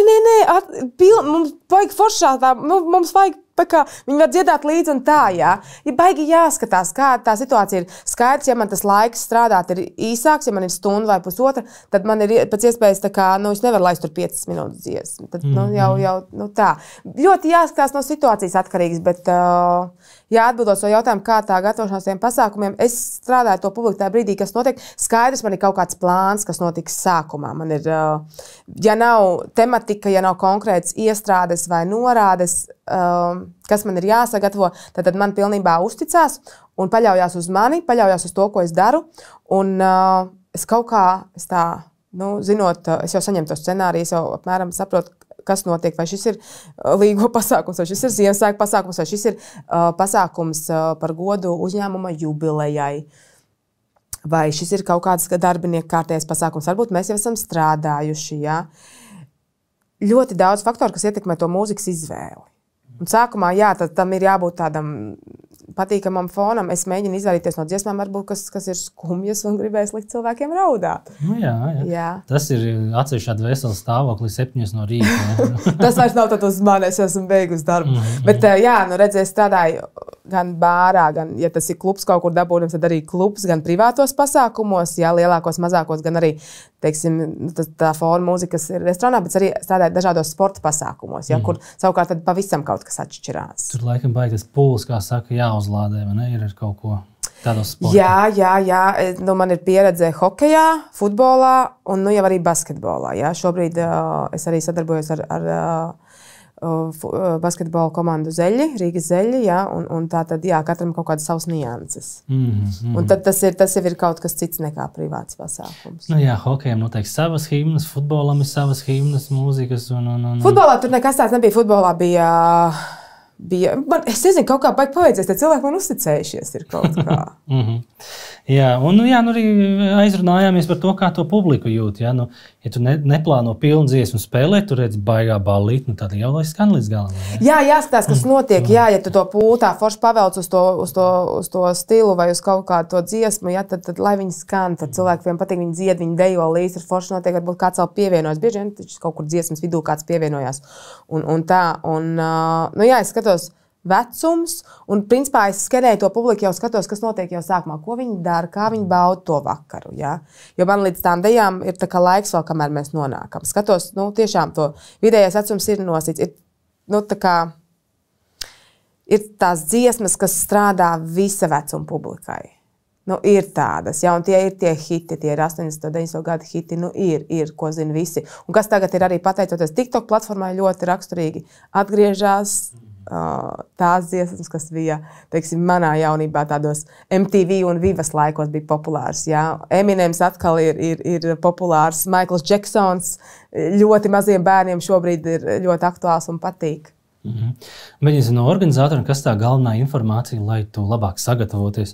mums vajag foršā tā, mums vajag viņi var dziedāt līdzi un tā, jā. Ja baigi jāskatās, kāda tā situācija ir. Skaidrs, ja man tas laiks strādāt ir īsāks, ja man ir stunda vai pusotra, tad man ir pēc iespējas es nevaru laist tur 5 minūtes dziesmu. Tad jau tā. Ļoti jāskatās no situācijas atkarīgs, bet atbildot šo jautājumu, kā tā gatavošanās tiem pasākumiem, es strādāju to publiku tajā brīdī, kas notiek. Skaidrs, man ir kaut kāds plāns, kas notiks sākumā. Man ir, ja nav tematika, ja nav konkrētas iestrādes vai norādes, kas man ir jāsagatavo, tad man pilnībā uzticās un paļaujās uz mani, paļaujās uz to, ko es daru. Un es kaut kā, zinot, es jau saņemu to scenāriju, es jau apmēram saprotu, kas notiek, vai šis ir līgo pasākums, vai šis ir Ziemassvētku pasākums, vai šis ir pasākums par godu uzņēmuma jubilejai. Vai šis ir kaut kāds darbinieku kārtējais pasākums, varbūt mēs jau esam strādājuši. Ja? Ļoti daudz faktoru, kas ietekmē to mūzikas izvēli. Un sākumā, tad tam ir jābūt tādam patīkamam fonam. Es mēģinu izvairīties no dziesmām, varbūt, kas ir skumjas un gribēs likt cilvēkiem raudāt. Jā. Tas ir atsevišķi veselas stāvokli 7 no rīta. Tas vairs nav tad uz mani, es esmu beigusi darbu. Bet, redziet, strādāju gan bārā, gan, ja tas ir klubs kaut kur dabūnams, tad arī klubs, gan privātos pasākumos, lielākos, mazākos, gan arī, teiksim, tā fona mūzikas ir restorānā, bet arī strādāju dažādos sporta pasākumos, kur savukārt tad pavisam kaut kas atšķirās. Tur laikam baigi tas pūles, kā saka, jāuzlādē, vai ne? Ir kaut ko tādos sportā. Jā. Man ir pieredze hokejā, futbolā un jau arī basketbolā. Jā. Šobrīd es arī sadarbojos ar basketbola komandu Zeļi, Rīgas Zeļi, un tā tad, katram kaut kādas savas nianses. Un tad tas jau ir kaut kas cits nekā privāts pasākums. Hokejam noteikti savas himnas, futbolam ir savas himnas, mūzikas un... Futbolā tur nekas tāds nebija. Futbolā bija Es nezinu, kaut kā baigi paveicies, tie cilvēki man uzticējušies ir kaut kā. Jā, un arī aizrunājāmies par to, kā to publiku jūt. Ja, ja tu neplāno pilnu dziesmu spēlēt, tu redzi baigā ballīt, tad jau lai skan līdz galam. Jā, jāskatās, kas notiek. Jā, ja tu to pūtā forši pavelc uz to stilu vai uz kaut kādu to dziesmu, ja, tad lai viņi skan, tad cilvēkiem patīk, viņi dzied, viņi dejo līdzi, ir forši notiek, varbūt kāds vēl pievienojas. Bieži vien kaut kur dziesmas vidū kāds pievienojās. Jā, es skatos vecums, un principā es skenēju to publiku, jau skatos, kas notiek jau sākumā, ko viņi dara, kā viņi bauda to vakaru. Ja? Jo man līdz tām dejām ir tā kā laiks vēl, kamēr mēs nonākam. Skatos, tiešām to vidējais vecums ir nosīts. Ir tās dziesmas, kas strādā visa vecuma publikai. Ir tādas, ja, un tie ir tie hiti, tie ir 80. un 90. gadu hiti, ir, ko zina visi. Un kas tagad ir arī pateicoties TikTok platformai ļoti raksturīgi atgriežas tās dziesmas, kas bija, teiksim, manā jaunībā tādos MTV un Vivas laikos bija populārs. Ja. Eminems atkal ir populārs, Maikls Džeksons ļoti maziem bērniem šobrīd ir ļoti aktuāls un patīk. Bet no organizatoriem, kas tā galvenā informācija, lai tu labāk sagatavoties?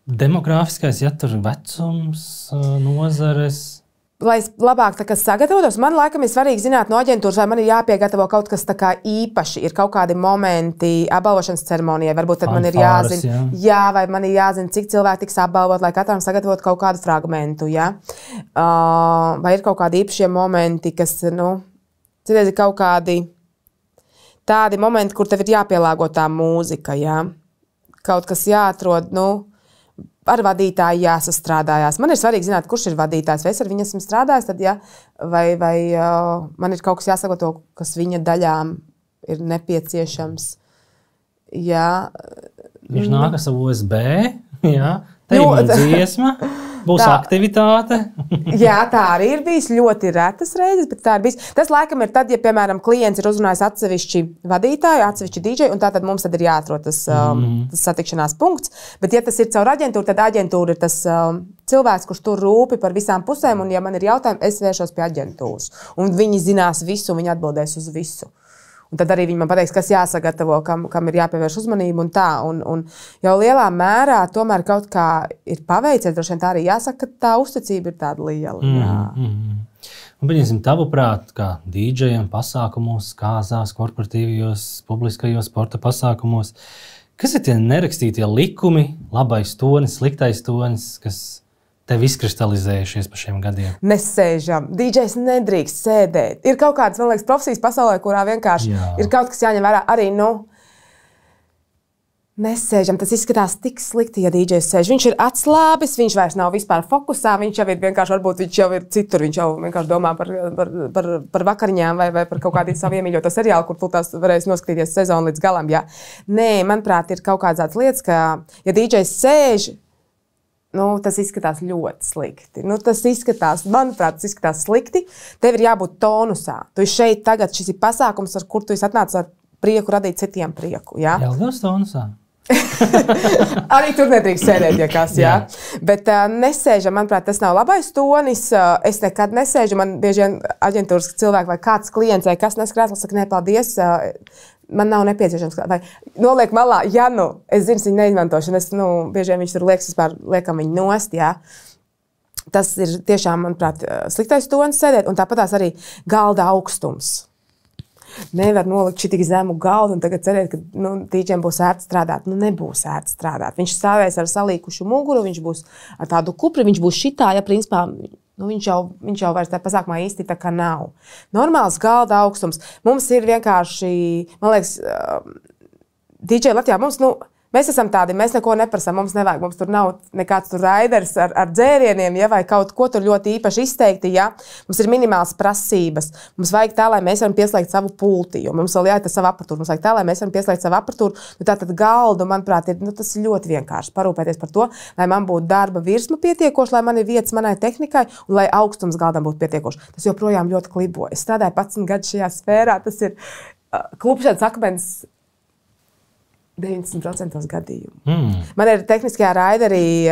Demogrāfiskais, ja tur vecums, nozares. Lai es labāk sagatavotos, man laikam ir svarīgi zināt no aģentūras, vai man ir jāpiegatavo kaut kas īpaši, ir kaut kādi momenti apbalvošanas ceremonijai, varbūt tad man ir jāzina, vai man ir jāzina, cik cilvēki tiks apbalvot, lai katram sagatavot kaut kādu fragmentu, ja? Vai ir kaut kādi īpašie momenti, kas, citreiz ir kaut kādi tādi momenti, kur tev ir jāpielāgo tā mūzika, ja? Kaut kas jāatrod, ar vadītāju jāsastrādājās. Man ir svarīgi zināt, kurš ir vadītājs, vai es ar viņu esmu strādājis, tad, ja, vai man ir kaut kas jāsagatavo, kas viņa daļām ir nepieciešams. Jā. Viņš nāk ar savu USB, jā, te ir dziesma, būs aktivitāte. Jā, tā arī ir bijis ļoti retas reizes, bet tā ir bijis. Tas laikam ir tad, ja, piemēram, klients ir uzrunājis atsevišķi vadītāju, atsevišķi DJ, un tātad mums tad ir jāatrod tas satikšanās punkts. Bet, ja tas ir caur aģentūru, tad aģentūra ir tas cilvēks, kurš tur rūpi par visām pusēm, un ja man ir jautājumi, es vēršos pie aģentūras. Un viņi zinās visu, un viņi atbildēs uz visu. Un tad arī viņi man pateiks, kas jāsagatavo, kam ir jāpievērš uzmanība un tā. Un jau lielā mērā tomēr kaut kā ir paveicies, droši vien tā arī jāsaka, ka tā uzticība ir tāda liela. Un pieņemsim tavuprāt, kā DJiem pasākumos, kāzās, korporatīvajos, publiskajos sporta pasākumos. Kas ir tie nerakstītie likumi, labais tonis, sliktais tonis, kas tev izkristalizējušies pa šiem gadiem? Nesēžam. DJs nedrīkst sēdēt. Ir kaut kādas, man liekas, profesijas pasaulē, kurā vienkārši ir kaut kas jāņem vērā. Arī, nesēžam. Tas izskatās tik slikti, ja DJs sēž. Viņš ir atslābis, viņš vairs nav vispār fokusā, viņš jau ir vienkārši, varbūt viņš jau ir citur, viņš jau vienkārši domā par vakariņām vai par kaut kādiem savu iemīļoto seriālu, kur tu tās varēs noskatīties sezonu līdz galam. Jā. Nē, manuprāt, ir kaut kādas lietas, ka, ja DJs sēž, tas izskatās ļoti slikti. Manuprāt, tas izskatās slikti. Tev ir jābūt tonusā. Tu šeit tagad, šis ir pasākums, ar kur tu atnāc ar prieku radīt citiem prieku. Jā, Jelgavas tonusā. Arī tur nedrīkst sēdēt, ja kas, jā. Bet nesēžam, manuprāt, tas nav labais tonis. Es nekad nesēžu. Man bieži vien aģentūras cilvēki vai kāds klients vai kas neskrāt, saka, nē, paldies. Man nav nepieciešams, vai noliek malā, ja es zinu, viņa neizmantošana, bieži vien viņš tur liekam viņu nost, jā. Tas ir tiešām, manuprāt, sliktais tonis sēdēt, un tāpatās arī galda augstums. Nevar nolikt šī tik zemu galdu un tagad cerēt, ka tīčiem būs ērti strādāt. Nebūs ērti strādāt. Viņš stāvēs ar salīkušu muguru, viņš būs ar tādu kupri, viņš būs šitā, ja principā viņš jau vairs tā pasākumā īsti tā kā nav. Normāls galda augstums. Mums ir vienkārši, man liekas, DJ Latvijā, mēs esam tādi, mēs neko neprasām, mums nevajag, mums tur nav nekāds tur raiders ar dzērieniem, ja, vai kaut ko tur ļoti īpaši izteikti, ja. Mums ir minimāls prasības. Mums vajag tā, lai mēs varam pieslēgt savu pulti, jo mums vēl jāiet savu aparatūru. Mums vajag tā, lai mēs varam pieslēgt savu aparatūru. Tātad galdu, manuprāt, tas ir ļoti vienkārši parūpēties par to, lai man būtu darba virsma pietiekoša, lai man ir vietas manai tehnikai un lai augstums galdam būtu pietiekoši. Tas joprojām ļoti klibo. Es strādāju 11 gadus šajā sfērā, tas ir klupšanas akmens 90% gadījumu. Man ir tehniskajā raiderī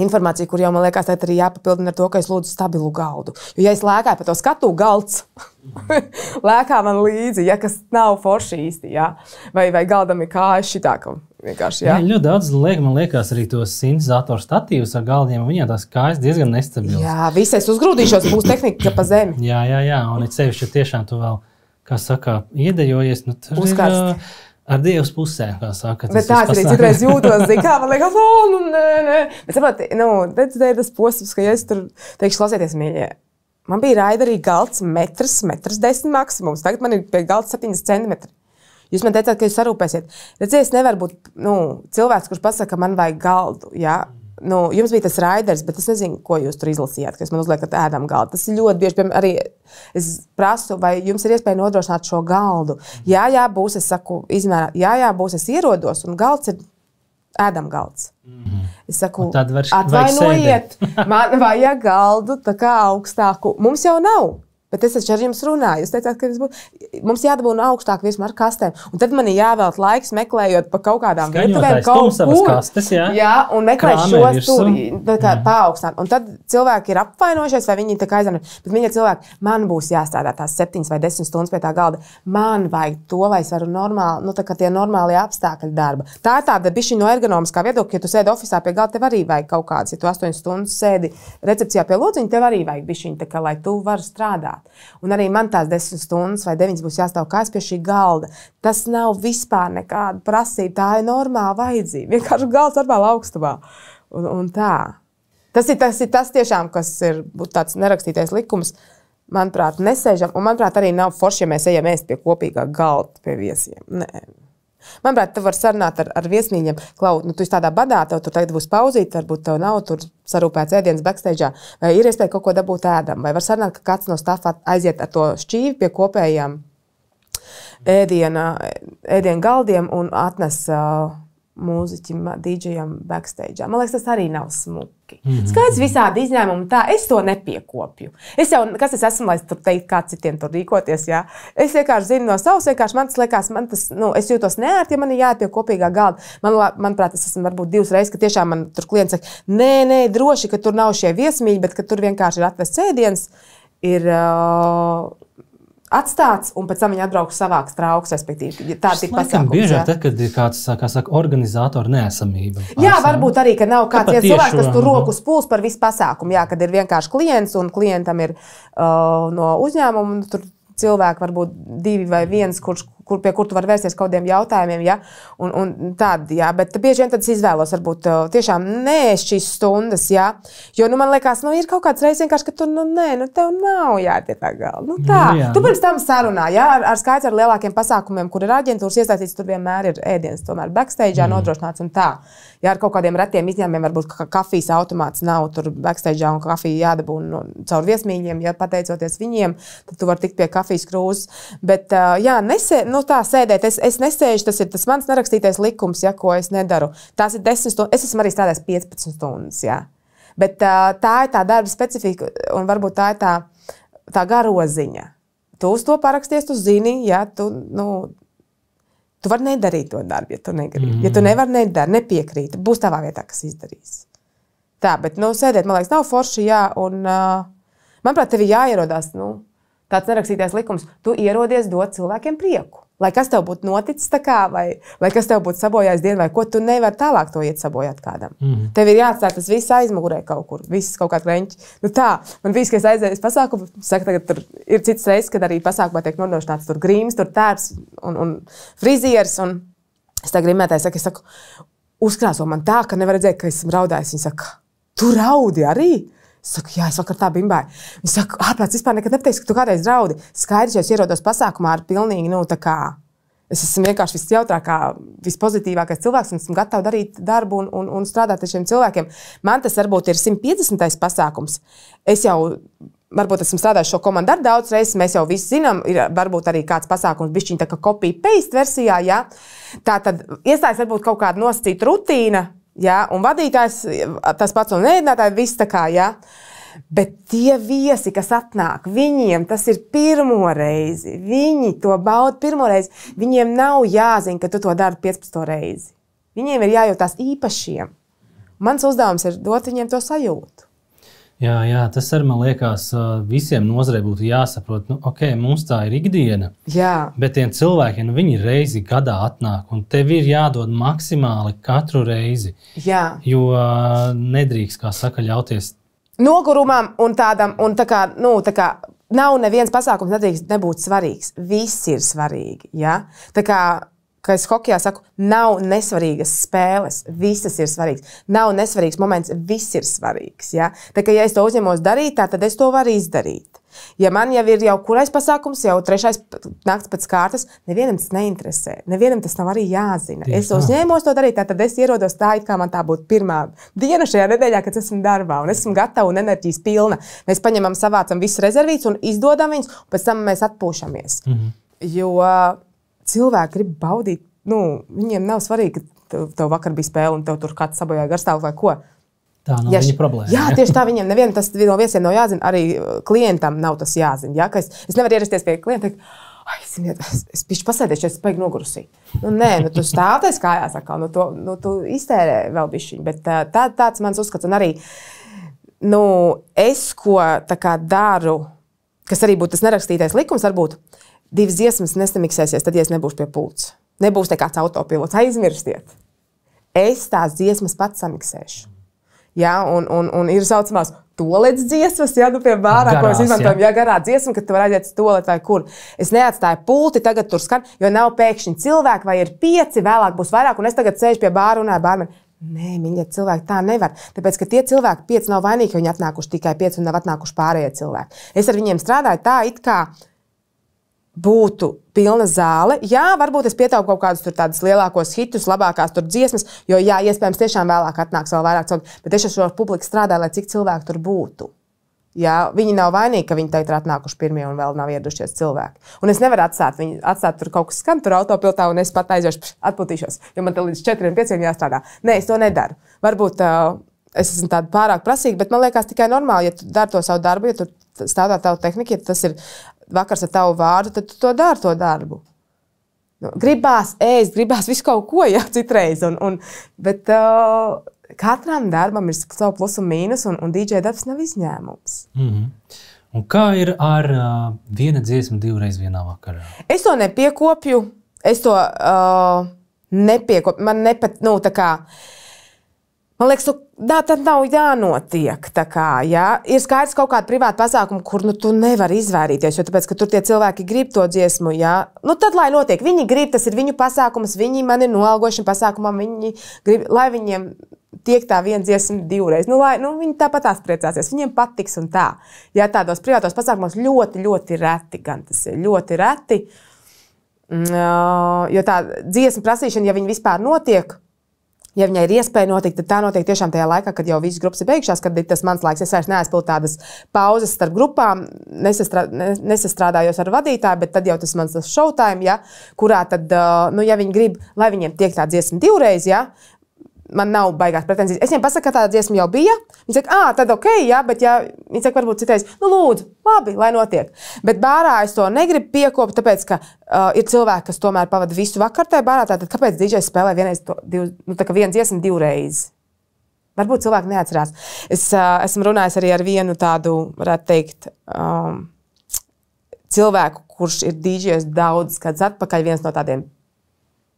informācija, kur jau man liekas, tā arī jāpapildina ar to, ka es lūdzu stabilu galdu. Jo, ja es lēkāju pa to skatu galds, lēkā man līdzi, ja kas nav forši īsti, ja? vai galdam ir kājas šitā, ka vienkārši, ja? Jā, ļoti daudz man liekas arī tos sintezatoru statīvus ar galdiem, un viņiem tās kājas diezgan nestabilas. Jā, visais uzgrūdīšos, būs tehnika pa zemi. Jā, un it sevišķi tiešām tu vēl, kā saka, iedejojies, nu tur ir ar Dievs pusē, kā saka. Bet tā es arī citreiz jūtos, kā man liekas, nē. Bet saprot, tas ir tas posms, ka ja es tur teikšu, klausieties, mīļie, man bija raiderī galds 1,10 m maksimums, tagad man ir pie galda 70 centimetri. Jūs man teicāt, ka jūs sarūpēsiet. Redziet, es nevaru būt cilvēks, kurš pasaka, ka man vajag galdu, jā. Jums bija tas raiders, bet es nezinu, ko jūs tur izlasījāt, ka jūs man uzliekat ēdam galdu. Tas ir ļoti bieži, piemēram, arī es prasu, vai jums ir iespēja nodrošināt šo galdu. Jā, būs, es saku, izmērā, jā, būs, es ierodos, un galds ir ēdam galds. Es saku, atvainojiet, man vajag galdu tā kā augstāku. Mums jau nav. Bet es taču ar jums runāju. Jūs teicāt, ka mums jādabūna augstāk virsmu ar kastēm. Un tad man ir jāvēlt laiks meklējot pa kaut kādām virtuvēm, kaut kur. Kastes, jā, un meklēt šos tur paaugstināt. Un tad cilvēki ir apvainojušies, vai viņi tā kā aizvana. Bet viņi ir cilvēki, man būs jāstrādā tās 7 vai 10 stundas pie tā galda. Man vajag to, lai es varu normāli, tā kā tie normālie apstākļi darba. Tā ir tāda bišķiņa no ergonomiskā viedokļa, ja tu sēdi ofisā pie galda, tev arī vajag kaut kāds. Ja tu 8 stundas sēdi recepcijā pie lodziņa, tev arī vajag bišķiņa, tā kā, lai tu vari strādāt. Un arī man tās 10 stundas vai 9 būs jāstāv kājas pie šī galda. Tas nav vispār nekāda prasība, tā ir normāla vajadzība. Vienkārši galds normāli augstumā. Un tā. Tas ir tas tiešām, kas ir tāds nerakstītais likums. Manuprāt, nesēžam. Un manuprāt, arī nav forši, ja mēs ejam ēst pie kopīgā galda pie viesiem. Nē. Manuprāt, tu vari sarunāt ar viesmīļiem. Klau, tu esi tādā badā, tev tur tagad būs pauzīt, varbūt tev nav tur sarūpēts ēdienas backstage'ā, vai ir iespēja kaut ko dabūt ēdam, vai var sarunāt, ka kāds no staffā aiziet ar to šķīvi pie kopējām ēdienu galdiem un atnes mūziķim, DJam backstage'ā. Man liekas, tas arī nav smuki. Skaidrs visādi izņēmumi tā, es to nepiekopju. Es jau, kas es esmu, lai es tur teikt, kā citiem tur rīkoties, jā. Es vienkārši zinu no savas, vienkārši man tas liekas, es jūtos neērti, ja man ir jāiet pie kopīgā galda. Manuprāt, es esmu varbūt 2 reizes, ka tiešām man tur klients saka, nē, droši, ka tur nav šie viesmīļi, bet ka tur vienkārši ir atvests ēdiens, ir atstāts, un pēc tam viņi atbrauks savāks trauks, respektīvi. Tāda ir pasākums. Biežāk tad, kad ir kāds, kā saka, organizātora neesamība. Jā, varbūt arī, ka nav kāds cilvēks, kas tur rokas puls par visu pasākumu. Jā, kad ir vienkārši klients, un klientam ir no uzņēmuma, tur cilvēki varbūt 2 vai 1, pie kur tu vari vērsties kaut kādiem jautājumiem, ja? un tādi, jā, bet bieži vien tad es izvēlos varbūt tiešām neēst šīs stundas, jā, jo, man liekas, ir kaut kāds reizes vienkārši, ka tur, tev nav jāiet tā galda, tā. Tu pirms tam sarunā, jā, ar skaits ar lielākiem pasākumiem, kur ir aģentūras iesaistīts, tur vienmēr ir ēdienas, tomēr backstage'ā nodrošināts un tā. Ja ar kaut kādiem retiem izņēmumiem, varbūt kafijas automāts nav tur backstage'ā un kafija jādabūna caur viesmīļiem, ja pateicoties viņiem, tad tu vari tikt pie kafijas krūzes. Bet, jā, tā sēdēt, es nesēžu, tas ir tas mans nerakstītais likums, ja, ko es nedaru. Tās ir 10 stundas, es esmu arī strādājis 15 stundas, jā. Bet tā ir tā darba specifika un varbūt tā ir tā garoziņa. Tu uz to paraksties, tu zini, ja, tu vari nedarīt to darbu, ja tu negribi. Ja tu nevari nedarīt, nepiekrīt, būs tavā vietā, kas izdarīs. Tā, bet, sēdēt, man liekas, nav forši, jā, un, manuprāt, tev ir jāierodās, tāds nerakstītais likums, tu ierodies dot cilvēkiem prieku. Lai kas tev būtu noticis tā kā, vai kas tev būtu sabojājis dienu, vai ko tu nevari tālāk to iet sabojāt kādam. Tev ir jāatstāj tas viss aizmugurē kaut kur, viss kaut kāds reņķi. Tā, man bija, ka es aizēju uz pasākumu, saka, tagad tur ir cits reizes, kad arī pasākumā tiek nodrošināts tur grīms, tur tērps un frizieris, un es tā grimētāji saku, uzkrāso man tā, ka nevar redzēt, ka esmu raudājis. Viņi saka, tu raudi arī? Es saku, jā, es vakar tā bimbāju. Viņi saka, ārprāts vispār nekad nepateiks, ka tu kādreiz draudi. Skaidrs, jo es ierodos pasākumā ar pilnīgi, tā kā, es esmu vienkārši visjautrākā, vispozitīvākais cilvēks un esmu gatava darīt darbu un strādāt ar šiem cilvēkiem. Man tas varbūt ir 150. pasākums. Es jau, varbūt esmu strādājis šo komandu ar daudz reizes, mēs jau visi zinām, ir varbūt arī kāds pasākums, bišķiņ tā kā copy-paste versijā, jā. Tā tad iestājas varbūt kaut kāda nosacīta rutīna, jā, un vadītājs tas pats un ēdinātāji viss tā kā, jā. Bet tie viesi, kas atnāk, viņiem tas ir pirmo reizi. Viņi to bauda pirmo reizi. Viņiem nav jāzina, ka tu to dari 15. reizi. Viņiem ir jājūtās īpašiem. Mans uzdevums ir dot viņiem to sajūtu. Jā, tas arī man liekas, visiem nozarei būtu jāsaprot, mums tā ir ikdiena, bet tiem cilvēkiem, viņi reizi gadā atnāk, un tev ir jādod maksimāli katru reizi, jo nedrīkst, kā saka, ļauties nogurumam un tādam, un tā kā nav neviens pasākums nedrīkst nebūt svarīgs. Viss ir svarīgi, Tā kā es hokejā saku, nav nesvarīgas spēles, visas ir svarīgas. Nav nesvarīgs moments, viss ir svarīgs. Tā kā, ja es to uzņemos darīt, tad es to varu izdarīt. Ja man jau ir kurais pasākums, jau 3. nakts pēc kārtas, nevienam tas neinteresē. Nevienam tas nav arī jāzina. Es uzņēmos to darīt, tad es ierodos tā, it kā man tā būtu pirmā diena šajā nedēļā, kad esmu darbā, un esmu gatava un enerģijas pilna. Mēs paņemam, savācam visu rezervītus un izdodam viņus, un pēc tam mēs atpūšamies. Jo cilvēki grib baudīt, viņiem nav svarīgi, ka tev vakar bija spēle un tev tur kāds sabojāja garstāvokli vai ko. Tā nav viņa problēma. Jā, tieši tā viņiem nevienam tas no viesiem nav jāzina, arī klientam nav tas jāzina. Es nevaru ierasties pie klienta un teikt, es bišķi pasēdēšu, es spēju nogurusī. Tu stāvties kājās atkal, tu iztērē vēl bišķiņu, bet tāds mans uzskats. Un arī, es ko tā kā daru, kas arī būtu tas nerakstītais likums, varbūt 2 dziesmas nesamiksēsies, tad, ja es nebūšu pie pults. Nebūs nekāds autopilots, aizmirstiet. Es tās dziesmas pats samiksēšu. Un ir saucamās tolets dziesmas, pie bārā, ko mēs izmantojam, garā dziesma, kad tu vari aiziet uz tolet vai kur. Es neatstāju pulti, tagad tur skan, jo nav pēkšņi cilvēki, vai ir 5, vēlāk būs vairāk, un es tagad sēžu pie bāra un runāju bārmeni. Nē, mīļie cilvēki, tā nevar. Tāpēc, ka tie cilvēki 5 nav vainīgi, ka viņi atnākuši tikai 5 un nav atnākuši pārējie cilvēki. Es ar viņiem strādāju tā, it kā būtu pilna zāle. Jā, varbūt es pietaupu kaut kādus tur tādus lielākos hitus, labākās tur dziesmas, jo iespējams tiešām vēlāk atnāks vēl vairāk cilvēku, bet es ar šo publiku strādāju, lai cik cilvēku tur būtu. Viņi nav vainīgi, ka viņi tagad ir atnākuši pirmie un vēl nav ieradušies cilvēki. Un es nevaru atstāt tur kaut kas skan tur autopiltā un es pat aiziešu, atpūtīšos, jo man te līdz 4-5 jāstrādā. Nē, es to nedaru. Varbūt es esmu tāda pārāk prasīga, bet man liekas tikai normāli, ja tu dari to savu darbu, ja tu stāv tā tavu tehniku, ja tas ir vakars ar tavu vārdu, tad tu to dari to darbu. Gribās ēst, gribās visu kaut ko, citreiz. Bet katram darbam ir savu plus un mīnus, un DJ darbs nav izņēmums. Un kā ir ar viena dziesma 2 reizes vienā vakarā? Es to nepiekopju. Man nepat, tā kā... Man liekas, tad nav jānotiek. Ir skaidrs kaut kāda privāta pasākuma, kur tu nevari izvairīties, jo tāpēc, ka tur tie cilvēki grib to dziesmu. Tad, lai notiek, viņi grib, tas ir viņu pasākums, viņi man ir noalgojuši pasākumam, viņi grib, lai viņiem tiek tā viena dziesma 2 reizes. Viņi tāpat tās priecāsies, viņiem patiks un tā. Tādos privātos pasākumos ļoti, ļoti reti, gan tas ir ļoti reti, jo tā dziesma prasīšana, ja viņi vispār notiek, ja viņai ir iespēja notikt, tad tā notiek tiešām tajā laikā, kad jau visas grupas ir beigušās, kad ir tas mans laiks. Es vairs neaizpildu tādas pauzes starp grupām, nesastrādājos ar vadītāju, bet tad jau tas mans showtime, kurā tad, ja viņi grib, lai viņiem tiek tā dziesma 2 reizes, man nav baigās pretenzijas. Es viņiem pasaku, ka tā dziesma jau bija. Viņi saka, tad ok, bet viņi saka, varbūt citreiz, lūdzu, labi, lai notiek. Bet bārā es to negribu piekopt, tāpēc, ka ir cilvēki, kas tomēr pavada visu vakaru tajā bārā, tātad kāpēc DJs spēlē viena dziesma 2 reizes? Varbūt cilvēki neatcerās. Es esmu runājis arī ar vienu tādu, varētu teikt, cilvēku, kurš ir DJs daudz gadus atpakaļ, viens no tādiem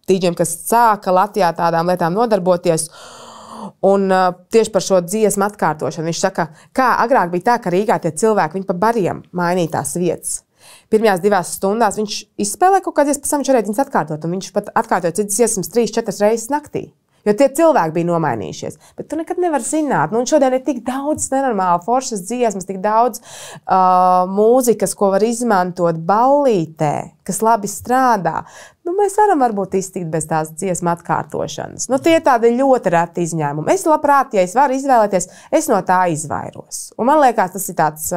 DJiem, kas sāka Latvijā tādām lietām nodarboties. Un tieši par šo dziesmu atkārtošanu viņš saka, kā agrāk bija tā, ka Rīgā tie cilvēki, viņi pa bariem mainīja tās vietas. Pirmajās 2 stundās viņš izspēlē kaut kādas, pēc tam viņš varēja viņas atkārtot, un viņš pat atkārtoja citas dziesmas 3-4 reizes naktī. Jo tie cilvēki bija nomainījušies. Bet tu nekad nevari zināt. Un šodien ir tik daudz nenormāli foršas dziesmas, tik daudz mūzikas, ko var izmantot ballītē, kas labi strādā. Mēs varam varbūt iztikt bez tās dziesmu atkārtošanas. Tie tādi ļoti reti izņēmumi. Es labprāt, ja es varu izvēlēties, es no tā izvairos. Un man liekas, tas ir tāds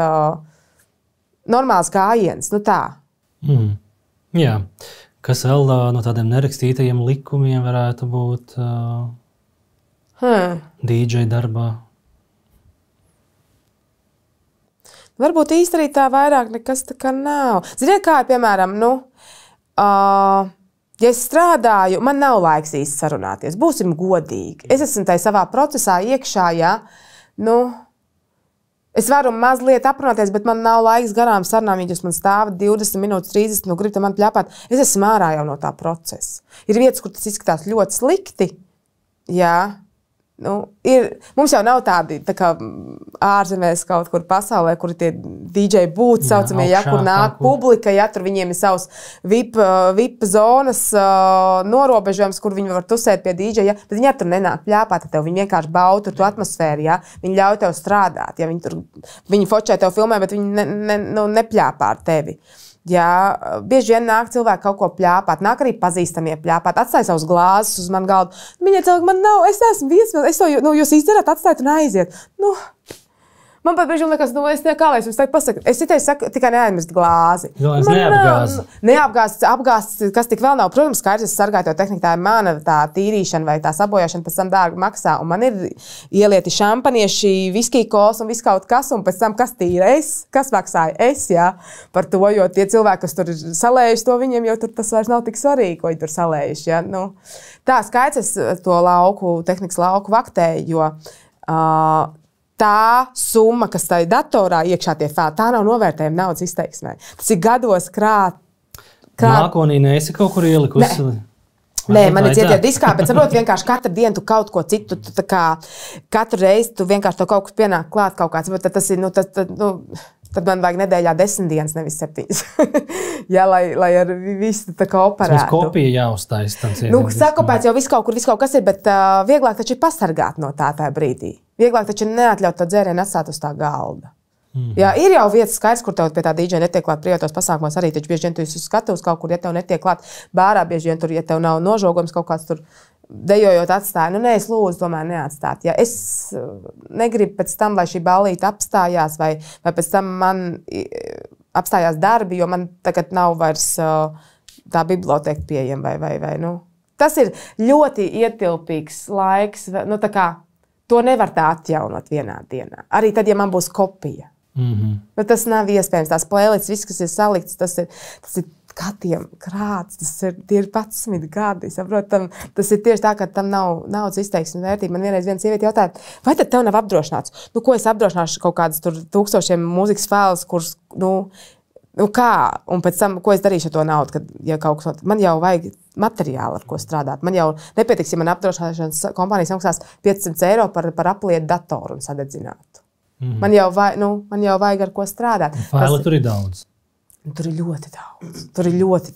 normāls gājiens. Tā. Jā. Kas vēl no tādiem nerakstītajiem likumiem varētu būt DJ darbā? Varbūt īsti arī tā vairāk nekas tā kā nav. Ziniet, kā ir, piemēram, Ja es strādāju, man nav laiks īsti sarunāties. Būsim godīgi. Es esmu tajā savā procesā iekšā, ja? Es varu mazliet aprunāties, bet man nav laiks garām sarunām. Ja jūs man stāvat 20 minūtes, 30, gribat man pļāpāt, es esmu ārā jau no tā procesa. Ir vietas, kur tas izskatās ļoti slikti, jā. Mums jau nav tādi tā kā ārzemēs kaut kur pasaulē, kur tie DJ būtu saucamie, kur nāk publika, tur viņiem ir savs VIP zonas norobežojums, kur viņi var tusēt pie DJ, bet viņi tur nenāk pļāpāt ar tevi, viņi vienkārši bauda to atmosfēru, viņi ļauj tev strādāt, viņi fočē tev filmē, bet viņi nepļāpā ar tevi. Bieži vien nāk cilvēki kaut ko pļāpāt, nāk arī pazīstamie pļāpāt, atstāj savus glāzes uz manu galdu. Mīļie cilvēki, man nav, es esmu viesmīlis, jūs izdarāt, atstājat un aiziet. Man pat brīžiem liekas, es kā lai es jums pasaku, es saku, tikai neaizmirst glāzi. Apgāzt, kas tik vēl nav. Protams, skaidrs, es sargāju to tehniku, tā ir mana tā tīrīšana vai tā sabojāšana, pēc tam dārgi maksā. Un man ir ielieti šampanieši, viskija kols un viss kaut kas, un pēc tam kas tīra es, kas maksāja es, par to, jo tie cilvēki, kas tur ir salējuši to, viņiem jau tur tas vairs nav tik svarīgi, ko viņi tur salējuši, Tā skaidrs, es to tehnikas lauku vaktēju, jo tā summa, kas tā ir datorā iekšā tie fēli, tā nav novērtējuma naudas izteiksmē. Tas ir gados krāt. Mākonī neesi kaut kur ielikusi? Nē, man ir cietie diskā, bet saprot, vienkārši katru dienu tu kaut ko citu, tu tā kā katru reizi tu vienkārši to kaut kas pienāk klāt kaut kāds, bet tas ir, tad man vajag nedēļā 10 dienas, nevis 7. lai ar visu tā kā operētu. Tas kopija jāuztaisa. Sakopēts jau viss kaut kas ir, bet vieglāk taču ir pasargāt no tā brīdī. Vieglāk taču neatļaut to dzērienu atstāt uz tā galda. Ir jau vietas skaidrs, kur tev pie tā DJ netiek klāt privātos pasākumos arī, taču bieži vien tu esi uz skatuves kaut kur, ja tev netiek klāt bārā, bieži vien tur, ja tev nav nožogums kaut kāds tur dejojot atstāja. Es lūdzu tomēr neatstāt. Es negribu pēc tam, lai šī ballīte apstājās vai pēc tam man apstājās darbi, jo man tagad nav vairs tā biblioteka pieejama vai. Tas ir ļoti ietilpīgs laiks. Tā kā to nevar tā atjaunot vienā dienā. Arī tad, ja man būs kopija. Bet tas nav iespējams. Tās playlists, viss, kas ir salikts, tas ir gadiem krāts, tie ir 11 gadi. Saprotam, tas ir tieši tā, ka tam nav naudas izteiksmes vērtība. Man vienreiz viena sieviete jautāja, vai tad tev nav apdrošināts? Ko es apdrošināšu kaut kādas tur 1000 mūzikas fēles, kurus, kā? Un pēc tam, ko es darīšu ar to naudu, kad, ja kaut kas, man jau vajag materiālu, ar ko strādāt. Man jau nepietiks, ja man apdrošināšanas kompānijas maksās 500 eiro par aplietu datoru un sadedzinātu. Man jau vajag ar ko strādāt. Failu tur ir daudz. Tur ir ļoti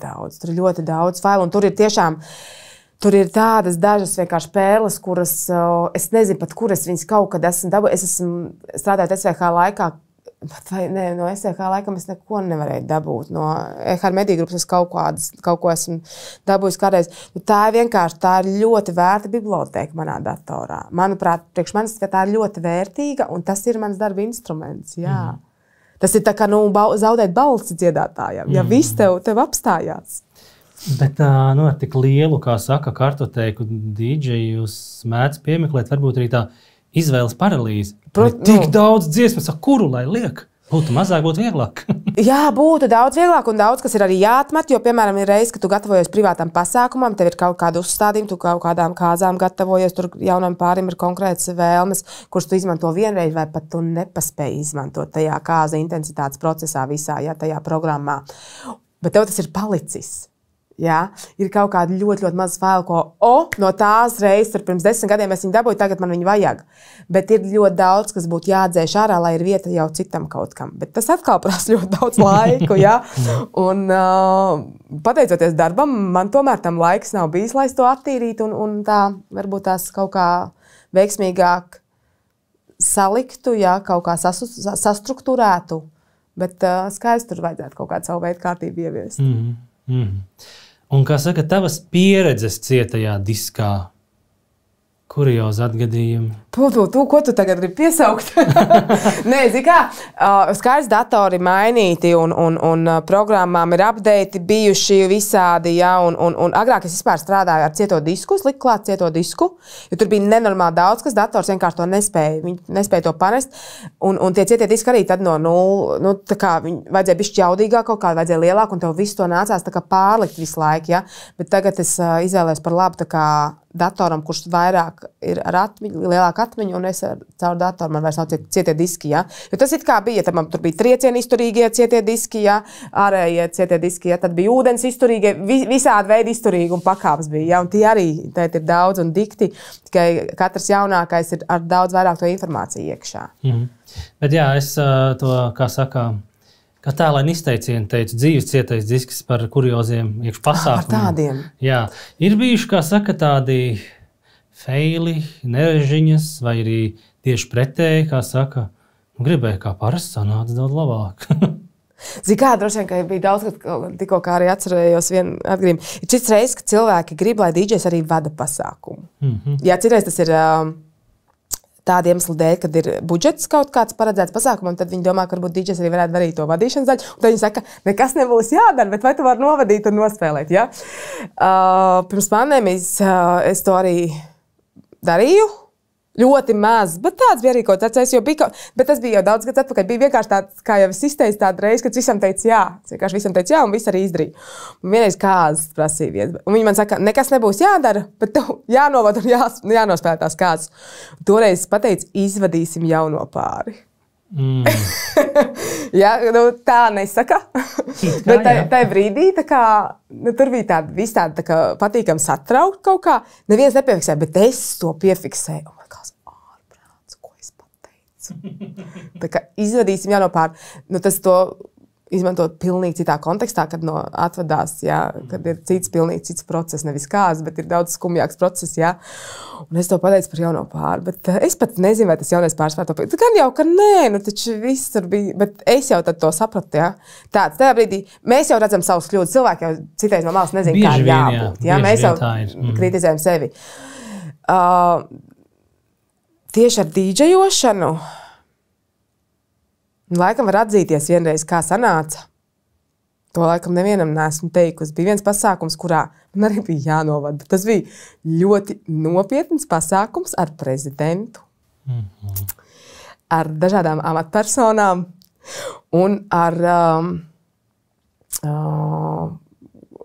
daudz failu, un tur ir tiešām, tur ir tādas dažas vienkārši pērles, kuras, es nezinu pat, kuras viņas kaut kad esmu dabūjis. Es esmu strādājot SVH laikā, no SVH laikam es neko nevarēju dabūt. No EHR mediju grupas es kaut ko esmu dabūjis kādreiz. Tā ir ļoti vērta biblioteka manā datorā. Manuprāt, priekš manis tā ir ļoti vērtīga, un tas ir mans darba instruments, Tas ir tā kā zaudēt balsi dziedātājiem, ja viss tev apstājās. Bet ar tik lielu, kā saka, kartoteiku DJ jūs mēdz piemeklēt, varbūt arī tā izvēles paralīze. Tik daudz dziesmas, kuru lai liek? Būtu mazāk, būtu vieglāk. Jā, būtu daudz vieglāk un daudz, kas ir arī jāatmet, jo, piemēram, ir reize, ka tu gatavojies privātam pasākumam, tev ir kaut kāda uzstādījuma, tu kaut kādām kāzām gatavojies, tur jaunam pārim ir konkrētas vēlmes, kuras tu izmanto vienreiz, vai pat tu nepaspēji izmantot tajā kāza intensitātes procesā visā, tajā programmā. Bet tev tas ir palicis. Ir kaut kāda ļoti, ļoti maza fēla, ko no tās reizes, pirms 10 gadiem es viņu dabūju, tagad man viņu vajag. Bet ir ļoti daudz, kas būtu jādzēš ārā, lai ir vieta jau citam kaut kam. Bet tas atkal prasa ļoti daudz laiku. Un pateicoties darbam, man tomēr tam laiks nav bijis, lai es to attīrītu un tā varbūt tās kaut kā veiksmīgāk saliktu, kaut kā sastruktūrētu. Bet skaidrs tur vajadzētu kaut kādu savu veidu kārtību ieviest. Un, kā saka, tavas pieredzes cietajā diskā, kuriozi atgadījumi. Ko tu tagad gribi piesaukt? Nē, zini kā, skaidrs datori mainīti un programmām ir update bijuši visādi, ja, un agrāk es vispār strādāju ar cieto disku, es liku klāt cieto disku, jo tur bija nenormāli daudz, kas dators vienkārši to nespēja, viņi nespēja to panest, un tie cietie diski arī tad no nulles, tā kā viņi vajadzēja bišķi jaudīgāk kaut kā, vajadzēja lielāk, un tev visu to nācās tā kā pārlikt visu laiku, ja, bet tagad es izvēlējos par labu tā kā datoram, kurš vairāk ir ar atmiņu, lielāku atmiņu, un es caur datoru man vairs nav cietie diski, ja. Jo tas it kā bija, tad man tur bija triecieni izturīgie cietie diski, ja, ārējie cietie diski, ja, tad bija ūdens izturīgie, visādi veidi izturīgi un pakāpes bija, ja, un tie arī tēt ir daudz un dikti, tikai katrs jaunākais ir ar daudz vairāk to informāciju iekšā. Bet jā, es to, kā saka, kā tēlaini izteicienu teicu, dzīves cietais disks par kurioziem iekš pasākumiem. Par tādiem. Jā, ir bijuši, kā saka, tādi feili, nerežiņas, vai arī tieši pretēji, kā saka, gribēju kā parasti sanāca daudz labāk. Zini kā, droši vien, ka bija daudz, kad tikko kā arī atcerējos vienu atgadījumu. Ir šis reizes, ka cilvēki grib, lai DJs arī vada pasākumu. Jā, citreiz tas ir tāda iemesla dēļ, kad ir budžets kaut kāds paredzēts pasākumam, tad viņi domā, ka varbūt DJs arī varētu darīt to vadīšanas daļu. Un tad viņi saka, nekas nebūs jādara, bet vai tu vari novadīt un nospēlēt, ja? Pirms pandēmijas es to arī darīju. Ļoti maz, bet tāds bija arī kaut tāds, bet tas bija jau daudz gadus atpakaļ. Bija vienkārši tāds, kā jau es izteicu tādu reizi, kad visam teica jā. Es vienkārši visam teicu jā, un viss arī izdarīja. Un vienreiz kāzas prasīja. Un viņi man saka, nekas nebūs jādara, bet tev jānovad un jānospēlē tās kāzas. Toreiz es pateicu, izvadīsim jauno pāri. Ja, nu, tā nesaka. Bet tajā brīdī tā kā, nu, tur bija tāda patīkama satraukt kaut kā. Neviens nepiefiksēja, bet es to piefiksēju. Ārprāts, ko es pateicu. Tā kā izvadīsim jauno pāri. Nu, tas to izmantot pilnīgi citā kontekstā, kad atvadās, jā, kad ir pilnīgi cits process, nevis kāds, bet ir daudz skumjāks process, jā. Un es to pateicu par jauno pāri, bet es pat nezinu, vai tas jaunais pāris var to pateikt. Gan jau, ka nē, nu taču viss tur bija, bet es jau tad to sapratu, jā. Tajā brīdī mēs jau redzam savus kļūdas, cilvēki jau citreiz no malas nezin, kā jābūt, jā. Mēs jau kritizējam sevi. Tieši ar dīdžejošanu laikam var atzīties vienreiz, kā sanāca. To laikam nevienam neesmu teikusi. Bija viens pasākums, kurā man arī bija jānovada. Tas bija ļoti nopietns pasākums ar prezidentu, ar dažādām amatpersonām un ar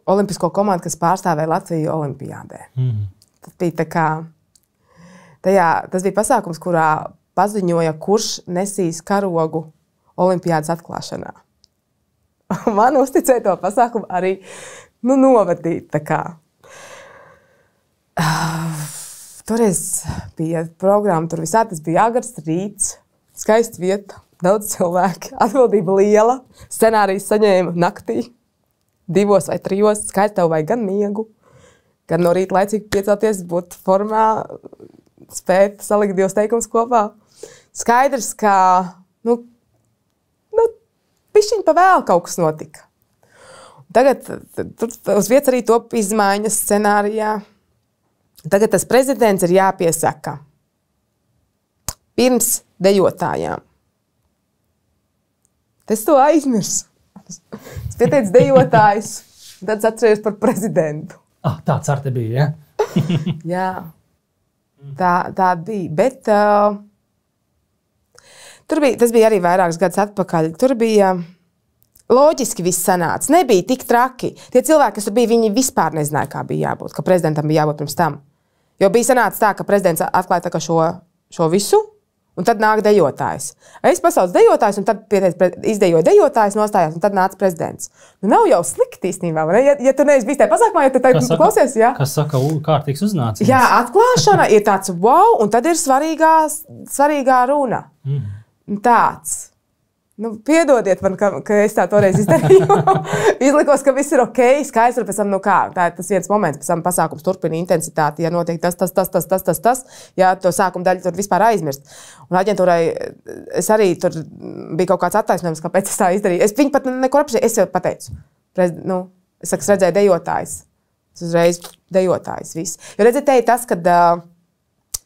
olimpisko komandu, kas pārstāvēja Latviju olimpiādē. Tas bija tā kā, tas bija pasākums, kurā paziņoja, kurš nesīs karogu olimpiādas atklāšanā. Man uzticēja to pasākumu arī novadīt. Tā kā. Toreiz bija programma, tur visā tas bija agrs rīts, skaista vieta, daudz cilvēki, atbildība liela, scenārijas saņēma naktī, 2 vai 3, skaidrs tev vajag gan miegu, gan no rīta laicīgi piecelties, būt formā, spēt salikt 2 teikumus kopā. Skaidrs, ka, pišķiņ pa vēl kaut kas notika. Tagad tur uz vietas arī top izmaiņas scenārijā. Tagad tas prezidents ir jāpiesaka pirms dejotājām. Es to aizmirsu. Es pieteicu dejotājus, tad es atceros par prezidentu. Tāds ar te bija, ja? Jā, tā bija, bet tas bija arī vairākus gadus atpakaļ. Tur bija loģiski viss sanāca. Nebija tik traki. Tie cilvēki, kas tur bija, viņi vispār nezināja, kā bija jābūt, ka prezidentam bija jābūt pirms tam. Jo bija sanāca tā, ka prezidents atklāja šo visu, un tad nāk dejotājs. Es pasaucu dejotājs, un tad izdejoju dejotājs, nostājās, un tad nāca prezidents. Nu, nav jau slikti īstenībā, vai ne? Ja tu neesi bijis tajā pasākumā, ja tu klausies, jā. Kas saka, kārtīgs uznāciens. Jā, atklāšana ir tāds wow, un tad ir svarīgā runa. Tāds. Piedodiet man, ka es tā toreiz izdarīju. Izlikos, ka viss ir ok, skaidrs, pēc tam, tā ir tas viens moments, pēc tam pasākums turpina intensitāti, ja notiek tas, ja to sākuma daļu tur vispār aizmirst. Un aģentūrai es arī tur bija kaut kāds attaisnojums, kāpēc es tā izdarīju. Viņi pat neko apšķiet, es jau pateicu. Es redzēju dejotājs. Es uzreiz dejotājs viss. Jo redziet, te ir tas, kad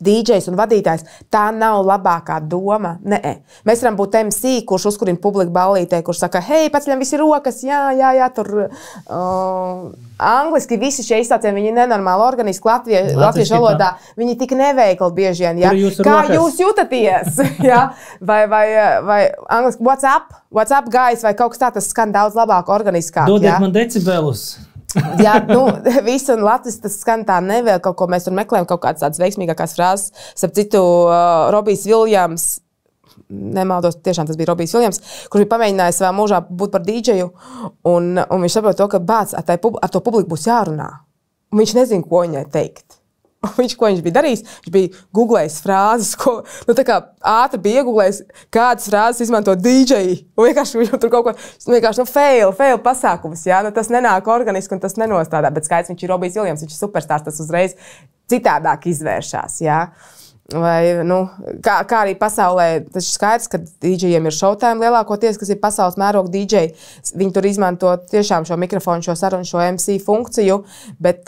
DJs un vadītājs, tā nav labākā doma. Nē. Mēs varam būt MC, kurš uzkurina publiku ballītē, kurš saka, hei, paceļam visi rokas, jā, tur angliski visi šie izsaucieni, viņi nenormāli organiski latviešu valodā, viņi tik neveikli bieži vien, jā. Kā jūs jūtaties? Jā? Vai angliski, what's up, guys, vai kaut kas tā, tas skan daudz labāk, organiskāk. Dodiet man decibelus. Jā, visu un Latvijas tas skan tā nevēl, kaut ko mēs tur meklējam, kaut kādas tādas veiksmīgākās frāzes. Starp citu, Robijs Viljams, nemaldos, tiešām tas bija Robijs Viljams, kurš bija pamēģinājis savā mūžā būt par dīdžeju, un viņš saprot to, ka bāc, ar to publiku būs jārunā. Un viņš nezina, ko viņai teikt. Ko viņš bija darījis? Viņš bija googlējis frāzes, ko tā kā ātri bija iegooglējis, kādas frāzes izmanto DJ. Un vienkārši viņam tur kaut ko, vienkārši fail pasākums, jā? Tas nenāk organiski un tas nenostrādā, bet skaidrs, viņš ir Robijs Viljams, viņš ir superstārs, tas uzreiz citādāk izvēršās, jā? Vai, kā arī pasaulē, tas ir skaidrs, ka DJiem ir showtime lielākoties, kas ir pasaules mēroga DJ. Viņi tur izmanto tiešām šo mikrofonu, šo sarunu, šo MC funkciju, bet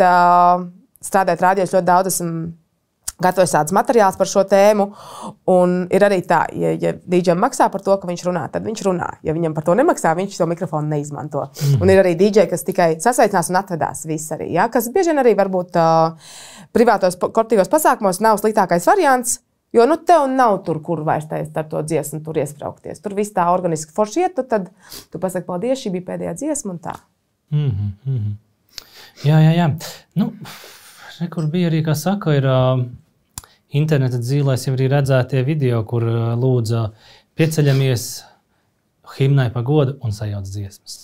strādājot rādījos ļoti daudz, esmu gatavojis tādus materiālus par šo tēmu, un ir arī tā, ja DJam maksā par to, ka viņš runā, tad viņš runā. Ja viņam par to nemaksā, viņš to mikrofonu neizmanto. Un ir arī DJ, kas tikai sasveicinās un atvedās viss arī, ja? Kas bieži vien arī varbūt privātos korporatīvos pasākumos nav sliktākais variants, jo tev nav tur, kur vairs ar to dziesmu tur iespraukties. Tur viss tā organiski forši iet, tad tu pasaki, paldies, šī bija pēdējā dziesma un tā. Jā. Kur bija arī, kā saka, ir interneta dzīvēs jau arī redzētie video, kur lūdza pieceļamies himnai pa godu un sajauc dziesmas.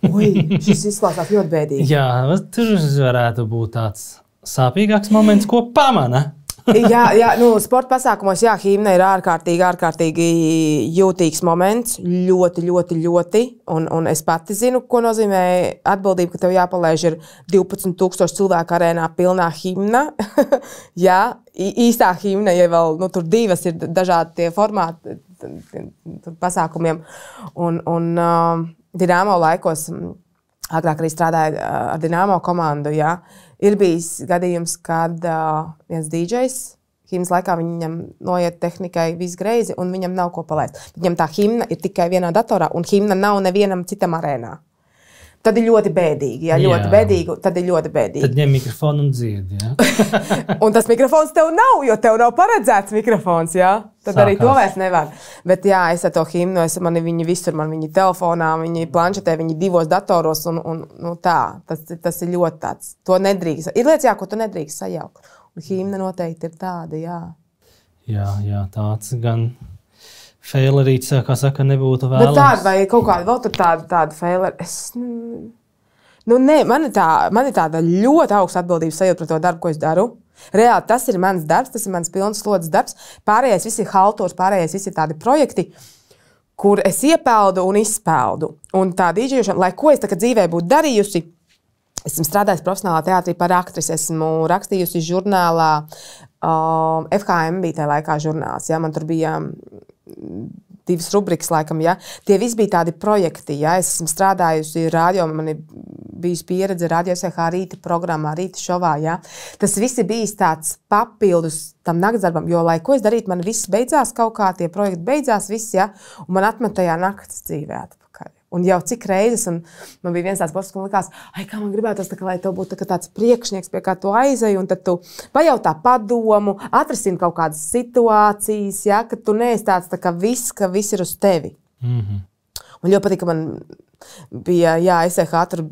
Ui, šis izklausās ļoti bēdīgi. Jā, tur varētu būt tāds sāpīgāks moments, ko pamana. Jā, sporta pasākumos, jā, himna ir ārkārtīgi jūtīgs moments, ļoti, un es pati zinu, ko nozīmē atbildība, ka tev jāpalaiž ir 12,000 cilvēku arēnā pilnā himna, jā, īstā himna, ja vēl, tur divas ir dažādi tie formāti pasākumiem, un Dinamo laikos, agrāk arī strādāju ar Dinamo komandu, jā, ir bijis gadījums, kad viens DJs himnas laikā viņam noiet tehnikai viss greizi un viņam nav ko palaist. Viņam tā himna ir tikai vienā datorā un himna nav nevienam citam arēnā. Tad ir ļoti bēdīgi, jā, ļoti bēdīgi, tad ir ļoti bēdīgi. Tad ņem mikrofonu un dziedi, jā. Un tas mikrofons tev nav, jo tev nav paredzēts mikrofons, jā. Tad arī to vairs nevar. Bet jā, es ar to himnu, man viņi visur, man viņi telefonā, viņi planšetē, viņi divos datoros un tā. Tas ir ļoti tāds, to nedrīkst. Ir lietas, jā, ko tu nedrīkst sajaukt. Un himna noteikti ir tāda, jā. Jā, tāds gan... Failerīts, kā saka, nebūtu vēlams. Bet tāda vai kaut kāda vēl tur tāda failer. Man ir tāda ļoti augsta atbildības sajūta par to darbu, ko es daru. Reāli tas ir mans darbs, tas ir mans pilns slodzes darbs. Pārējais viss ir halturs, pārējais viss ir tādi projekti, kur es iepeldu un izpeldu. Un tā dīdžejošana, lai ko es tā kā dzīvē būtu darījusi, esmu strādājusi profesionālā teātrī par aktrisi, esmu rakstījusi žurnālā, FHM bija tajā laikā žurnāls, jā, man tur bija... divas rubrikas, laikam, ja. Tie visi bija tādi projekti, ja. Es esmu strādājusi radio, man ir bijusi pieredze radio SHH rīta programmā, rīta šovā, ja. Tas viss ir bijis tāds papildus tam naktsdarbam, jo, lai ko es darītu, man viss beidzās kaut kā, tie projekti beidzās, viss, ja, un man atmet tajā naktas dzīvē atpakaļ. Un jau cik reizes, un man bija viens tāds posms, man likās, kā man gribētos, lai tev būtu tāds priekšnieks, pie kā tu aizēji, un tad tu pajautā padomu, atrisini kaut kādas situācijas, ja, ka tu neesi tāds tā kā viss ir uz tevi. Man ļoti patīk, ka man bija, SHH tur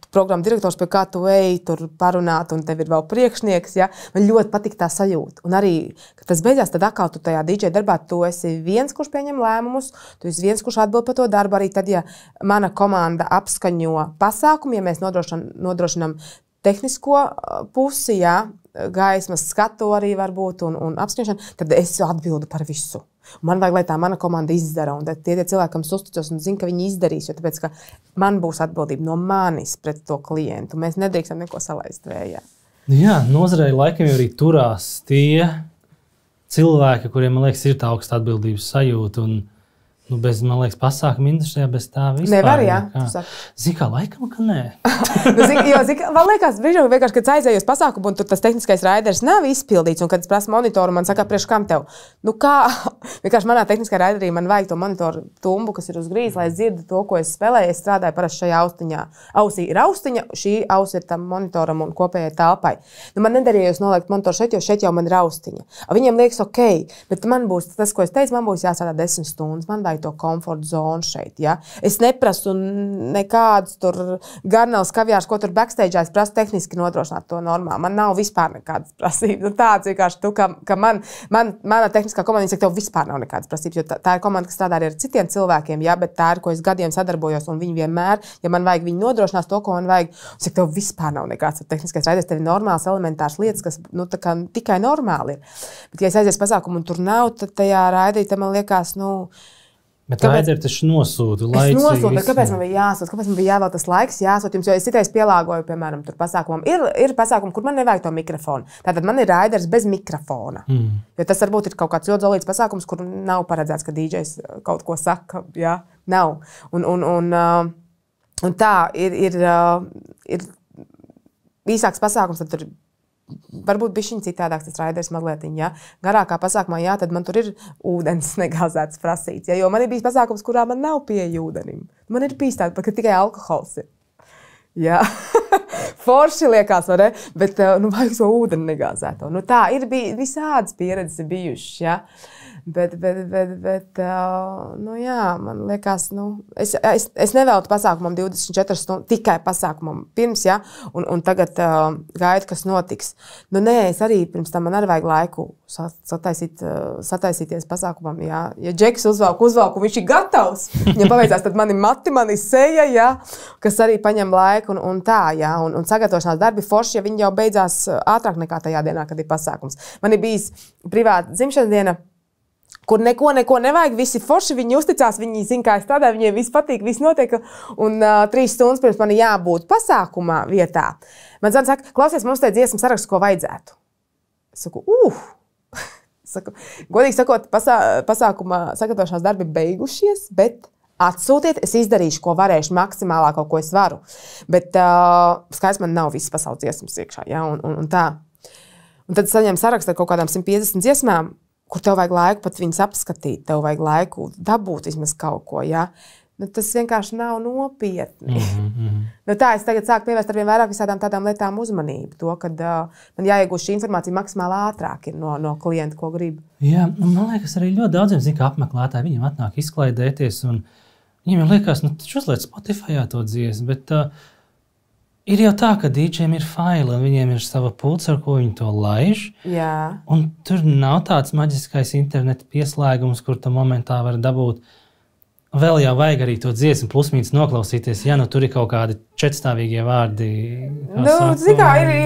programma direktors, pie kā tu ej, tur parunāt, un tev ir vēl priekšnieks, ja. Man ļoti patīk tā sajūta. Un arī, kad tas beidzās, tad atkal tu tajā DJ darbā, tu esi viens, kurš pieņem lēmumus, tu esi viens, kurš atbild par to darbu, arī tad, ja mana komanda apskaņo pasākumu, ja mēs nodrošinām tehnisko pusi, ja, gaismas skatu arī varbūt un apskaņošanu, tad es atbildu par visu. Man vajag, lai tā mana komanda izdara, un tie cilvēki, kam es uzticos un zinu, ka viņi izdarīs, jo tāpēc, ka man būs atbildība no manis pret to klientu. Mēs nedrīkstam neko salaist vējā. Jā, nozarei laikam jau arī turās tie cilvēki, kuriem, man liekas, ir tā augsta atbildības sajūta, un Bez, man liekas, pasākuma industrijā bez tā vispār. Nevar, jā. Zini, kā laikam, ka nē. Man liekas, brīžiem vienkārši, kad aizēju uz pasākumu un tur tas tehniskais raiders nav izpildīts, un kad es prasu monitoru, man saka, priekš kam tev? Kā? Vienkārši manā tehniskā raiderī man vajag to monitoru tumbu, kas ir uz grīdas, lai es dzirdu to, ko es spēlēju. Es strādāju parasti šajā austiņā. Ausī ir austiņa, šī auss ir tam monitoram un kopējai telpai. Man nederējos noliekt monitoru šeit, jo šeit jau man ir austiņa. Viņiem liekas ok, bet man būs tas, ko es teicu, man būs jāstrādā 10 stundas. Man vajag to komforta zonu šeit. Ja? Es neprasu nekādus tur garnēlus, kaviārs, ko tur backstage'ā. Es prasu tehniski nodrošināt to normāli. Man nav vispār nekādas prasības. Tāds vienkārši, ka mana tehniskā komanda, viņi saka, tev vispār nav nekādas prasības, jo tā ir komanda, kas strādā arī ar citiem cilvēkiem, ja? Bet tā ir, ko es gadiem sadarbojos, un viņi vienmēr, ja man vajag, viņi nodrošinās to, ko man vajag. Un saka, tev vispār nav nekāds tehniskais raiders, tev ir normāls, elementārs lietas, kas tikai normāli ir. Bet, ja es aizies pasākumu un tur nav, tad tajā raidītā man liekas, Bet raideri taču nosūta laicīgi. Es nosūtu, bet kāpēc man bija jāsūt? Kāpēc man bija jāvēl tas laiks jāsūt jums? Jo es citais pielāgoju, piemēram, tur pasākumam. Ir pasākumi, kur man nevajag to mikrofonu. Tātad man ir raiders bez mikrofona. Jo tas varbūt ir kaut kāds ļoti zolīts pasākums, kur nav paredzēts, ka DJs kaut ko saka. Jā, nav. Un tā ir īsāks pasākums, tad tur varbūt bišķiņ citādāks tas raiders mazliet, ja? Garākā pasākumā, jā, tad man tur ir ūdens negāzēts prasīts, ja? Jo man ir bijis pasākums, kurā man nav pieeja ūdenim. Man ir bijis tāda, ka tikai alkohols ir. Jā, forši liekas, vai ne? Bet vajag to ūdeni negāzēto. Tā ir visādas pieredzes bijušas, ja? Bet jā, man liekas, es neveltu pasākumam 24 stundas, tikai pasākumam pirms, ja, un tagad gaidu, kas notiks. Nē, es arī pirms tam man arī vajag laiku sataisīties pasākumam, ja. Ja Džeks uzvalku, viņš ir gatavs, ja paveicās, tad mani mati, mani seja, ja, kas arī paņem laiku un tā, ja, un sagatavošanās darbi forši, ja viņi jau beidzās ātrāk nekā tajā dienā, kad ir pasākums. Man ir bijis privāta dzimšanas diena, kur neko nevajag, visi forši, viņi uzticās, viņi zina, kā es strādāju, viņiem viss patīk, viss notiek, un 3 stundas pirms man jābūt pasākumā vietā. Man zina saka, klausies, mums te dziesmu saraksts, ko vajadzētu. Es saku, godīgi sakot, pasākumā sagatavošanās darbi beigušies, bet atsūtiet, es izdarīšu, ko varēšu, maksimālā kaut ko es varu. Bet skaidrs, man nav visas pasaules dziesmas iekšā, ja, un tā. Un tad saņem sarakstu ar kaut kādām 150 dziesmām, kur tev vajag laiku pat viņas apskatīt, tev vajag laiku dabūt vismaz kaut ko, ja? Tas vienkārši nav nopietni. Tā es tagad sāku pievērst arvien vairāk visādām tādām lietām uzmanību, to, kad man jāiegūst šī informācija maksimāli ātrāk ir no klienta, ko grib. Jā, man liekas, arī ļoti daudziem zina, ka apmeklētāji viņiem atnāk izklaidēties, un viņiem liekas, taču uzliec Spotifyā to dziesmu, bet ir jau tā, ka DJiem ir faili, un viņiem ir sava pults, ar ko viņi to laiž. Jā. Un tur nav tāds maģiskais interneta pieslēgums, kur tu momentā var dabūt. Vēl jau vajag arī to dziesmu plusmīnus noklausīties. Ja tur ir kaut kādi četrstāvīgie vārdi. Ir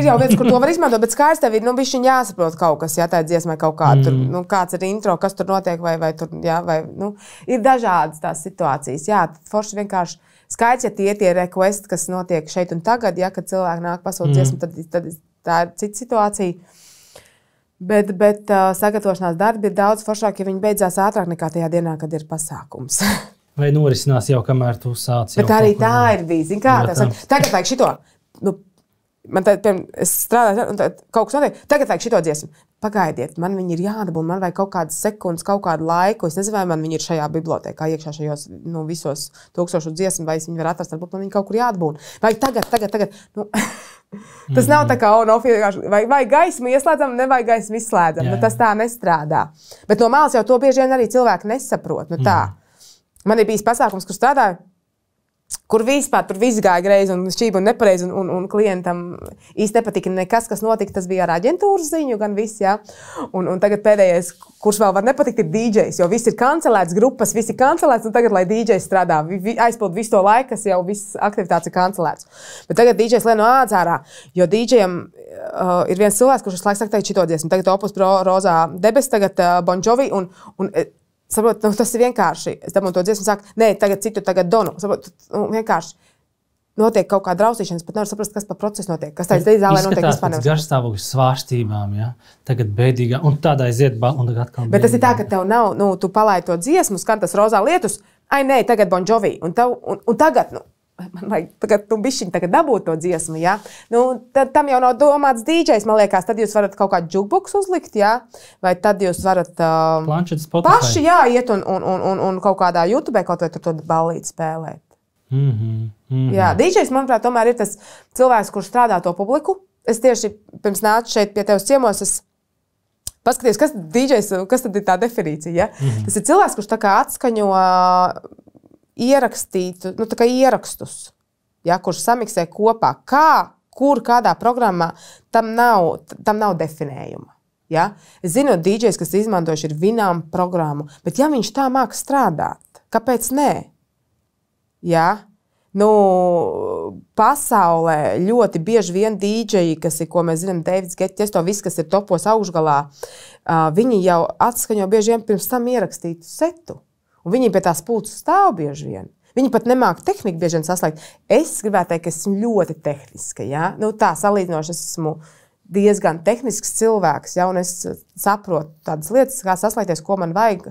jau vietas, kur to var izmantot, bet skaidrs tev ir bišķiņ jāsaprot kaut kas, ja tā dziesmai kaut kāda, kāds ir intro, kas tur notiek, vai tur, jā, vai, ir dažādas tās situācijas. Jā, forši vienkārši skaidrs, ja tie requesti, kas notiek šeit un tagad, ja, kad cilvēki nāk pasūt dziesmu, tad tā ir cita situācija. Bet sagatavošanās darbi ir daudz foršāk, ja viņi beidzās ātrāk nekā tajā dienā, kad ir pasākums. Vai norisinās jau, kamēr tu sāc? Bet arī tā ir bijis. Tagad vajag šito. Es strādāju, kaut kas notiek. Tagad vajag šito dziesmu. Pagaidiet, man viņi ir jādabūna, man vajag kaut kādas sekundes, kaut kādu laiku. Es nezinu, vai man viņi ir šajā bibliotēkā, iekšā šajos visos 1000 dziesmu, vai viņi var atrast, varbūt man viņi kaut kur jādabūna. Vai tagad. Tas nav tā kā on-off, vai gaismu ieslēdzam, nevajag gaismu izslēdzam. Tas tā nestrādā. Bet no malas jau to bieži vien arī cilvēki nesaprot. Tā. Man ir bijis pasākums, kur strādāju, kur vispār tur viss gāja greizi un šķība un nepareizi, un klientam īsti nepatika nekas, kas notika. Tas bija ar aģentūras ziņu, gan viss, jā. Un tagad pēdējais, kurš vēl var nepatikt, ir DJs, jo viss ir kancelēts, grupas, viss ir kancelēts, un tagad, lai DJs strādā, aizpild visu to laiku, kas jau viss aktivitātes ir kancelēts. Bet tagad DJs lien no ādas ārā, jo DJam ir viens cilvēks, kurš laiks saka, šito dziesmu, tagad Opus Pro Rozā debes, tagad Bon Jovi, un saprot, tas ir vienkārši. Es dabūju to dziesmu un saku, nē, tagad citu, tagad Donu. Saprot, vienkārši. notiek kaut kāda raustīšanas, pat nevar saprast, kas par procesu notiek. Kas tādā zālē notiek vispār nevar. Garstāvokļu svārstībām, ja? Tagad bēdīgā, un tādā aiziet, un tagad atkal bēdīgā. Bet tas ir tā, ka tev nav, tu palaidi to dziesmu, skan tas rozā lietus, nē, tagad Bon Jovi, un tagad, man vajag tagad, bišķiņ tagad dabūt to dziesmu, ja? Tam jau nav domāts DJs, man liekas, tad jūs varat kaut kādu jukebox uzlikt, ja? Vai tad jūs varat paši, jā, iet un kaut kādā YouTube kaut vai tur to ballīti spēlēt. Jā, DJs, manuprāt, tomēr ir tas cilvēks, kurš strādā to publiku. Es tieši pirms nācu šeit pie tevis ciemos, es paskatījos, kas DJs, kas tad ir tā definīcija, ja? Tas ir cilvēks, kurš tā kā atskaņo ierakstītu, tā kā ierakstus, ja? Kurš samiksē kopā, kur, kādā programmā, tam nav definējuma. Ja? Es zinu, DJs, kas izmantojuši ir Winamp programmu, bet ja viņš tā māk strādāt, kāpēc nē? Ja? Pasaulē ļoti bieži vien DJi, kas ir, ko mēs zinām, Davids Getiesto, viss, kas ir topos augšgalā, viņi jau atskaņo bieži vien pirms tam ierakstītu setu. Un viņi pie tās pulces stāv bieži vien. Viņi pat nemāk tehniku bieži vien saslēgt. Es gribētu teikt, ka esmu ļoti tehniska. Ja? Tā salīdzinoši esmu diezgan tehnisks cilvēks, ja, un es saprotu tādas lietas, kā saslēgties, ko man vajag,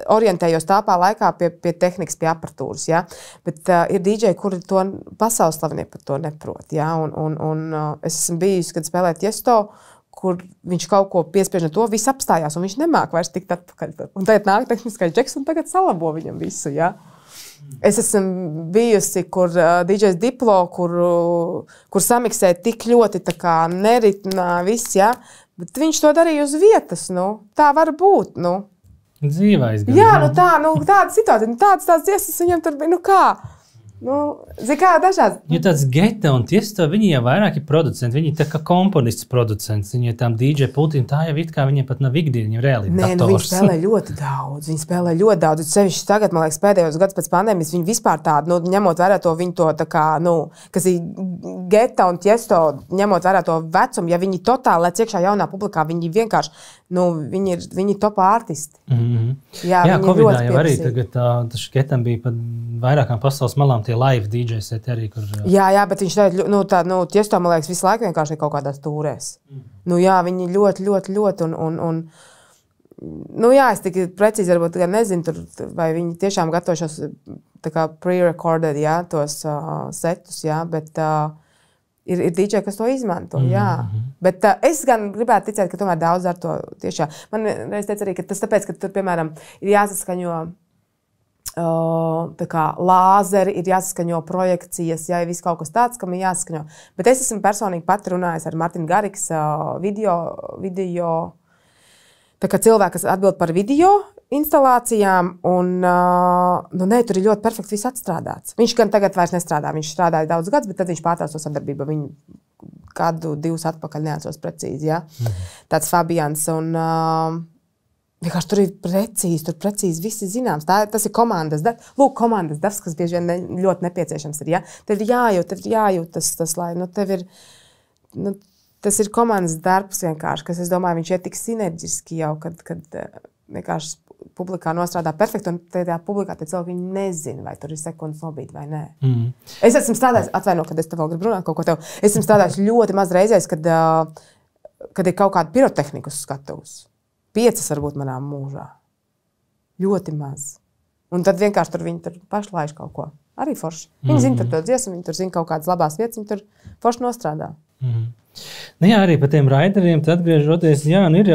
orientējos tāpā laikā pie tehnikas, pie aparatūras, ja. Bet ir DJ, kuri to pasaules slavenie par to neprot, ja, un es esmu bijusi, kad spēlēju Tiesto, kur viņš kaut ko piespiež to, viss apstājās, un viņš nemāk vairs tikt atpakaļ. Un tagad nāk tehniskais džeks, un tagad salabo viņam visu, ja. Es esmu bijusi, kur DJs Diplo, kur samiksē tik ļoti tā kā neritnā viss, ja? Bet viņš to darīja uz vietas, tā var būt, Dzīvais. Jā, tāda situācija, tādas dziesmas viņam tur bija, kā? Zini, kā dažādi. Jo tāds Geta un Tiesto, viņi jau vairāk ir producenti, viņi tā kā komponists producents, viņi ir tām DJ pultīm, tā jau it kā viņiem pat nav ikdiena, viņiem reāli dators. Nē, viņi spēlē ļoti daudz, sevišķi tagad, man liekas, pēdējos gadus pēc pandēmijas, viņi vispār tādu, ņemot vērā to viņu to, tā kā, kas ir Geta un Tiesto, ņemot vērā to vecumu, ja viņi totāli lec iekšā jaunā publikā, viņi vienkārši, viņi topā artisti. Jā, Covidā jau arī tagad tas Getam bija pat vairākām pasaules malām tie live DJs arī, kur... Jā, bet viņš Tiesto, man liekas, visu laiku vienkārši ir kaut kādās tūrēs. Jā, viņi ļoti, un jā, es tik precīzi varbūt nezinu, vai viņi tiešām gatavo šos tā kā pre-recorded, jā, tos setus, jā, bet ir DJ, kas to izmanto, jā. Bet es gan gribētu ticēt, ka tomēr daudz ar to tiešām. Man reiz teica arī, ka tas tāpēc, ka tur, piemēram, ir jāsaskaņo tā kā lāzeri, ir jāsaskaņo projekcijas, ja ir viss kaut kas tāds, kam ir jāsaskaņo. Bet es esmu personīgi pati runājis ar Martinu Gariks video, tā kā cilvēki, kas atbild par video instalācijām, un tur ir ļoti perfekti viss atstrādāts. Viņš gan tagad vairs nestrādā, viņš strādāja daudz gadus, bet tad viņš pārtrauc to sadarbību. Viņu kādu, divus atpakaļ neatceros precīzi, ja? Tāds Fabians, un vienkārši tur ir precīzi visi zināms. Tas ir komandas darbs. Lūk, komandas darbs, kas bieži vien ļoti nepieciešams ir, ja? Tev ir jājūt tas, lai, tev ir, tas ir komandas darbs vienkārši, kas, es domāju, viņš ir tik sinerģiski jau, kad vienkārši publikā nostrādā perfekti, un tajā publikā tie cilvēki nezina, vai tur ir sekundes nobīdi vai nē. Es esmu strādājis, atvaino, kad es te vēl gribu runāt kaut ko tev, es esmu strādājis ļoti maz reizēs, kad ir kaut kāda pirotehnika uz skatuves. 5 varbūt manā mūžā. Ļoti maz. Un tad vienkārši viņi pašlaiž kaut ko. Arī forši. Viņi zina to dziesmu, viņi tur zina kaut kādas labās vietas, viņi tur forši nostrādā. Jā, arī par tiem raideriem, tad atgriežoties, jā, ir,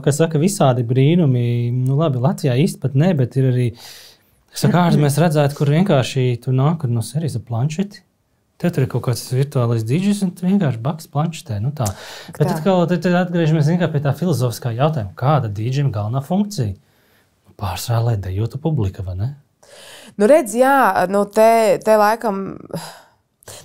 kā saka, visādi brīnumi. Labi, Latvijā īsti pat ne, bet ir arī, mēs redzētu, kur vienkārši tu nāk no serijas ar planšeti. Tev tur ir kaut kāds virtuālais DJs, un tu vienkārši baks planšetē. Tā. Bet tad atgriežamies pie tā filozofiskā jautājuma. Kāda DJam galvenā funkcija? Pārsvarā, lai dejotu publika, vai ne? Redz, jā, te laikam...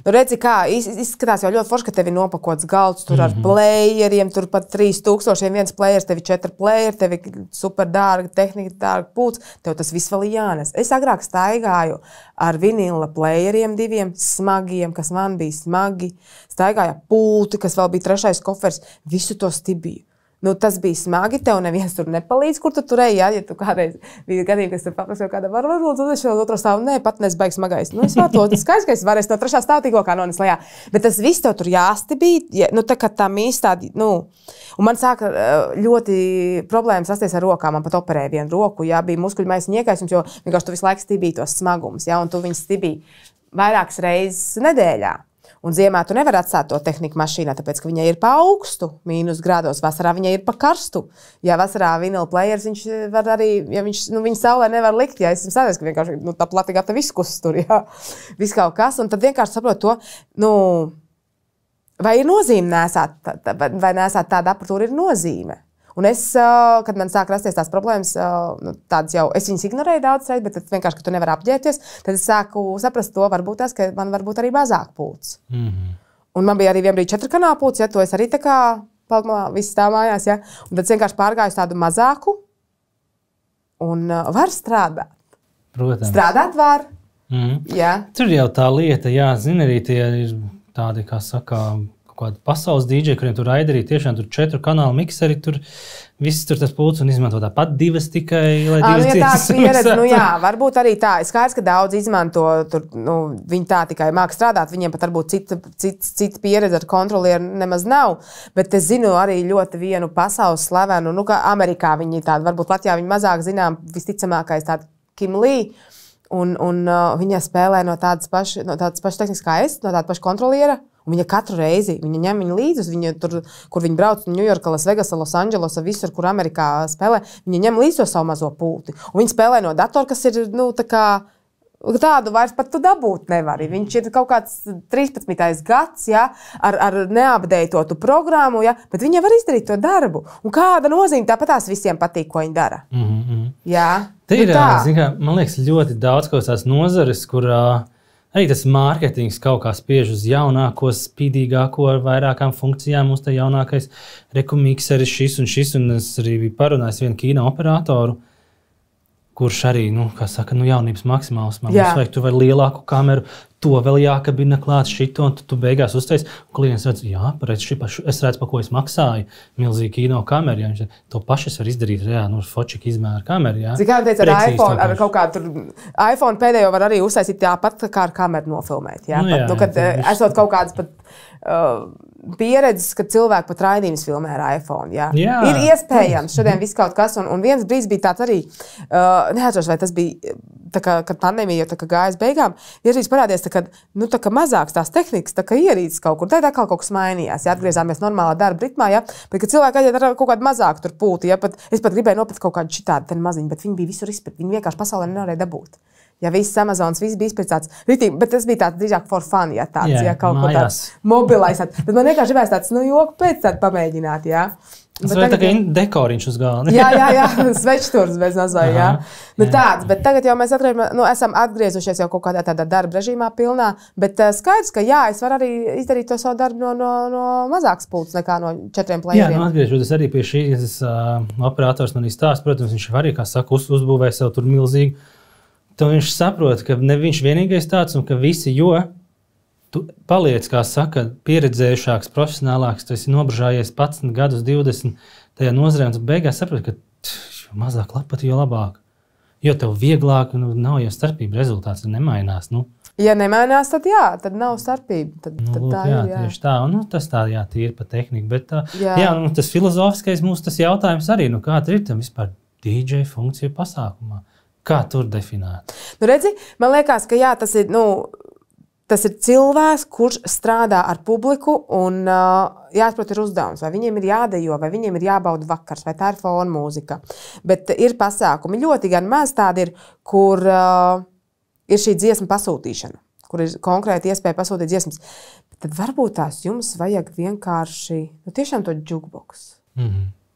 redzi, kā izskatās jau ļoti forši, ka tev ir nopakots galds tur ar playeriem, tur pat 3000, viens players, tev ir 4 playeri, tev ir super dārga tehnika, dārga pults, tev tas viss vēl jānes. Es agrāk staigāju ar vinila playeriem 2, smagiem, kas man bija smagi, staigāju pulti, kas vēl bija 3. kofers, visu to stibiju. Nu, tas bija smagi, tev neviens tur nepalīdz, kur tu turēji, ja tu kādreiz bija gadījumi, kas tur paprasīja kādā varbūt, un es vēl otro stāvu, nē, pat nesbaigs smagais. Nu, es varu to, tas skaidrs, ka es varēšu no trešā stāvu tikko kā nonis lejā. Bet tas viss tev tur jāstibīt, ja, nu, tā kā tā mīstādi, nu, un man sāka ļoti problēmas rasties ar rokām, man pat operēja vienu roku, ja bija muskuļu maisiņu iekaisums, jo vienkārši tu visu laiku stibīji tos smagumus, ja, un tu viņus stibīji vairākas reizes nedēļā. Un ziemā tu nevari atstāt to tehniku mašīnā, tāpēc, ka viņai ir pa augstu, mīnus grādos. Vasarā viņai ir pa karstu. Ja vasarā vinila players, viņš var arī, ja viņš, nu, viņa saulē nevar likt, ja esmu sadzies, ka vienkārši, nu, tā plati gata viss kus tur, jā. Viss kaut kas, un tad vienkārši saprot to, nu, vai ir nozīme nēsāt, vai nēsāt tāda aparatūra ir nozīme. Un es, kad man sāk rasties tās problēmas, nu, tādas jau, es viņas ignorēju daudz reiz, bet vienkārši, ka tu nevari apģērbties, tad es sāku saprast to, varbūt tas, ka man varbūt arī mazāk pults. Un man bija arī vienbrīd 4 kanāla pults, ja to es arī tā kā palkumā viss stāv mājās, ja. Un tad es vienkārši pārgāju tādu mazāku un var strādāt. Protams. Strādāt var. Jā. Tur jau tā lieta, jā, zini, arī tie ir tādi, kā saka, kāda pasaules DJ, kuriem tur raida arī tiešām tur 4 kanālu mikseri, tur viss tur tas pults un izmanto tāpat 2 tikai, lai 2 ja tāds pieredze, nu jā, varbūt arī tā. Es skaidrs, ka daudz izmanto, tur, nu, viņi tā tikai māk strādāt, viņiem pat varbūt cita pieredze ar kontrolieru nemaz nav, bet es zinu arī ļoti vienu pasaules slavenu, nu, ka Amerikā viņi tādi, varbūt Latvijā viņi mazāk zinām, visticamākais tāda Kim Lee, un viņa spēlē no tādas pašas tehnikas kā es, no tāda paša kontroliera. Un viņa katru reizi, viņa ņem viņu līdzi, viņa tur, kur viņa brauc no Ņujorka, Lasvegas, Losandželosa, visur, kur Amerikā spēlē, viņa ņem līdzi to savu mazo pulti. Un viņa spēlē no datora, kas ir, nu, tā kā, tādu vairs pat tu dabūt nevari. Viņš ir kaut kāds 13. gads, ja, ar neapdeitotu programmu, ja, bet viņa var izdarīt to darbu. Un kāda nozīme, tāpat tās visiem patīk, ko viņa dara. Jā. Te ir, man liekas, ļoti daudz kaut tās nozares, kur arī tas mārketings kaut kā spiež uz jaunāko, spīdīgāko ar vairākām funkcijām. Mums te jaunākais rekumikseris šis, un es arī biju parunājis vienu kino operatoru, kurš arī, nu, kā saka, nu, jaunības maksimālismā. Mums vajag, tu vari lielāku kameru, to vēl jākabina klāt šito, un tu beigās uztais. Un klients redz, jā, es redzu, pa ko es maksāju, milzīgi kino kameru, ja viņš to paši var izdarīt, jā, nu, fočika izmēra kameru, jā. Cik kā teica, ar iPhone, ar kaut kādu tur, iPhone pēdējo var arī uztaisīt tāpat, kā ar kameru nofilmēt, jā. Nu, jā, nu, kad esot kaut kādas pat pieredzes, kad cilvēki pat raidījumus filmē ar iPhone, jā. Ir iespējams šodien viss kaut kas, un viens brīdis bija tāds arī, neatceros, vai tas bija, tā kā, kad pandēmija jau tā kā gājas beigām, ierīdz parādies, tā kā, nu, tā kā mazāks tās tehnikas, tā kā ierīdz kaut kur, tā kā kaut kas mainījās, ja atgriezāmies normālā darba ritmā, ja, bet, kad cilvēki aiziet ar kaut kādu mazāku tur pulti, ja, es pat gribēju nopirkt kaut kādu šitādu ten maziņu, bet viņi bija visur izpirkt, viņi vienkārši pasaulē nevarēja dabūt. Ja viss Amazonas, viss bija izpirkts ritīgi, bet tas bija tāds drīzāk for fun, ja tāds, ja kaut ko tāds mobilais. Bet man vienkārši gribēs tāds, nu, joku pēc tādu pamēģināt, jā. Tas vai tā kā dekoriņš uz galda. Jā, svečturs bez nazvai, jā. Nu tāds, bet tagad jau mēs esam atgriezušies jau kaut kādā tādā darba režīmā pilnā, bet skaidrs, ka jā, es varu arī izdarīt to savu darbu no mazāks pults nekā no 4 playeriem. Jā, nu atgriežoties arī pie šīs operators man izstāst, protams, viņš arī, kā saka, uzbūvēja sev tur milzīgi. Tad viņš saprot, ka ne viņš vienīgais tāds un ka visi, jo tu paliec, kā saka, pieredzējušāks, profesionālāks, tu esi nobražājies 11 gadus, 20 tajā nozarē, un tu beigās saprot, ka jo mazāk lapati, jo labāk. Jo tev vieglāk, nu, nav jau starpība, rezultāts nemainās. Nu. Ja nemainās, tad jā, tad nav starpība. Tad tā jā, ir, jā. Tieši tā, un nu, tas tā, jā, tīri pa tehniku, bet jā, nu, tas filozofiskais mums tas jautājums arī, nu, kā ir tam vispār DJ funkcija pasākumā? Kā tur definēt? Nu, redzi, man liekas, ka jā, tas ir cilvēks, kurš strādā ar publiku un jāsaprot ir uzdevums, vai viņiem ir jādejo, vai viņiem ir jābauda vakars, vai tā ir fona mūzika. Bet ir pasākumi ļoti gan maz tādi ir, kur ir šī dziesma pasūtīšana, kur ir konkrēti iespēja pasūtīt dziesmas. Tad varbūt tās jums vajag vienkārši, nu tiešām to jukebox.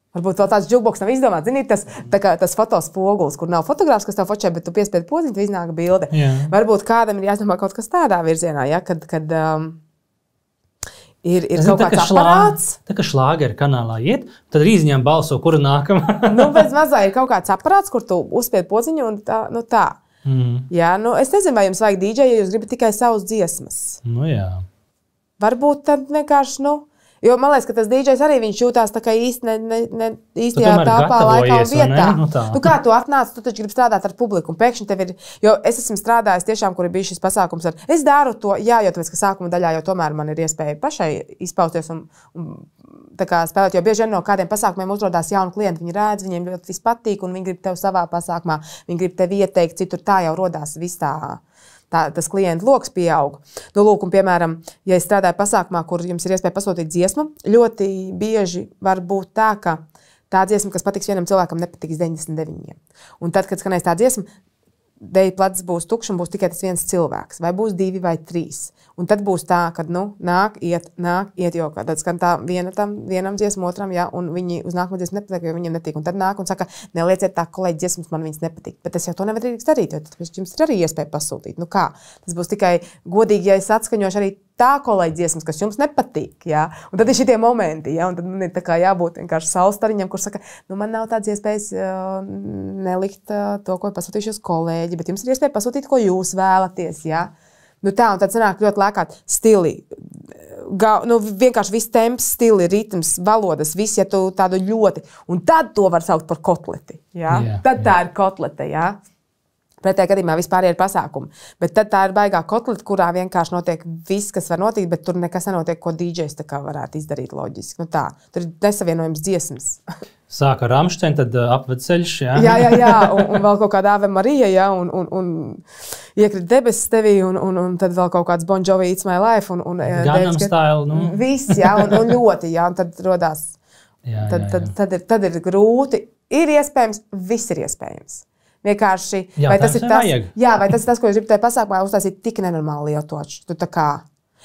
Varbūt vēl tāds jukebox nav izdomāts. Zini, tas fotospoguls, kur nav fotogrāfs, kas tev fočē, bet tu piespied podziņu, tad iznāk bilde. Jā. Varbūt kādam ir jāizdomā kaut kas tādā virzienā, ja, kad ir kaut kāds aparāts. Tā kā šlāgeri kanālā iet, tad rīziņām balso, kura nākamā. Nu, bez mazā ir kaut kāds aparāts, kur tu uzspied podziņu un tā, nu tā. Jā, nu, es nezinu, vai jums vajag DJ, ja jūs gribat tikai savus dziesmas. Nu jā. Varbūt tad vienkārši, nu, Jo man liekas, ka tas DJs arī viņš jūtās tā kā īstajā tāpā laikā un vietā. Nu kā tu atnāc, tu taču gribi strādāt ar publiku un pēkšņi tev ir, jo es esmu strādājis tiešām, kur ir bijis šis pasākums ar, es daru to, jā, jo tāpēc, ka sākuma daļā jau tomēr man ir iespēja pašai izpausties un tā kā spēlēt, jo bieži vien no kādiem pasākumiem uzrodās jauni klienti, viņi redz, viņiem ļoti viss patīk un viņi grib tev savā pasākumā, viņi grib tev ieteikt, citur tā jau rodās viss tas klientu loks pieaug. Nu, lūk, un, piemēram, ja es strādāju pasākumā, kur jums ir iespēja pasūtīt dziesmu, ļoti bieži var būt tā, ka tā dziesma, kas patiks vienam cilvēkam, nepatiks 99. Un tad, kad skanēs tā dziesma, deju plats būs tukšs un būs tikai tas viens cilvēks, vai būs 2 vai 3. Un tad būs tā, ka, nu, nāk, iet, jo tad skan tā vienam dziesmu, otram, jā, un viņi uz nākamo dziesmu nepatīk, jo viņiem netīk. Un tad nāk un saka, nelieciet tā kolēģi dziesmas, man viņas nepatīk. Bet es jau to nevaru darīt, jo tad jums ir arī iespēja pasūtīt. Nu kā? Tas būs tikai godīgi, ja es atskaņošu arī tā kolēģi dziesmas, kas jums nepatīk, jā. Un tad ir šitie momenti, jā, un tad man ir tā kā jābūt vienkārši saulstariņam, kur saka, nu man nav tāds iespējas nelikt to, ko pasūtīšu uz kolēģi, bet jums ir iespēja pasūtīt, ko jūs vēlaties, jā. Nu tā, un tad sanāk ļoti lēkāt stili. Nu, vienkārši viss temps, stili, ritms, valodas, viss, ja tu tādu ļoti. Un tad to var saukt par kotleti, jā. Tad tā ir kotlete, jā. Pretējā gadījumā vispār ir pasākumi. Bet tad tā ir baigā kotleta, kurā vienkārši notiek viss, kas var notikt, bet tur nekas nenotiek, ko DJs tā kā varētu izdarīt loģiski. Nu tā, tur ir nesavienojams dziesmas. Sāka Rammstein, tad apvedceļš, jā? Jā, un vēl kaut kāda Ave Marija, jā, un iekrit debesis tevī, un tad vēl kaut kāds Bon Jovi It's My Life, un Gangnam Style, nu. Viss, jā, un ļoti, jā, un tad rodās. Tad ir grūti. Ir iespējams, viss ir iespējams. Vienkārši, vai tas ir tas, ko es gribu tajā pasākumā uztaisīt tik nenormāli lielu to atšķiru. Tā kā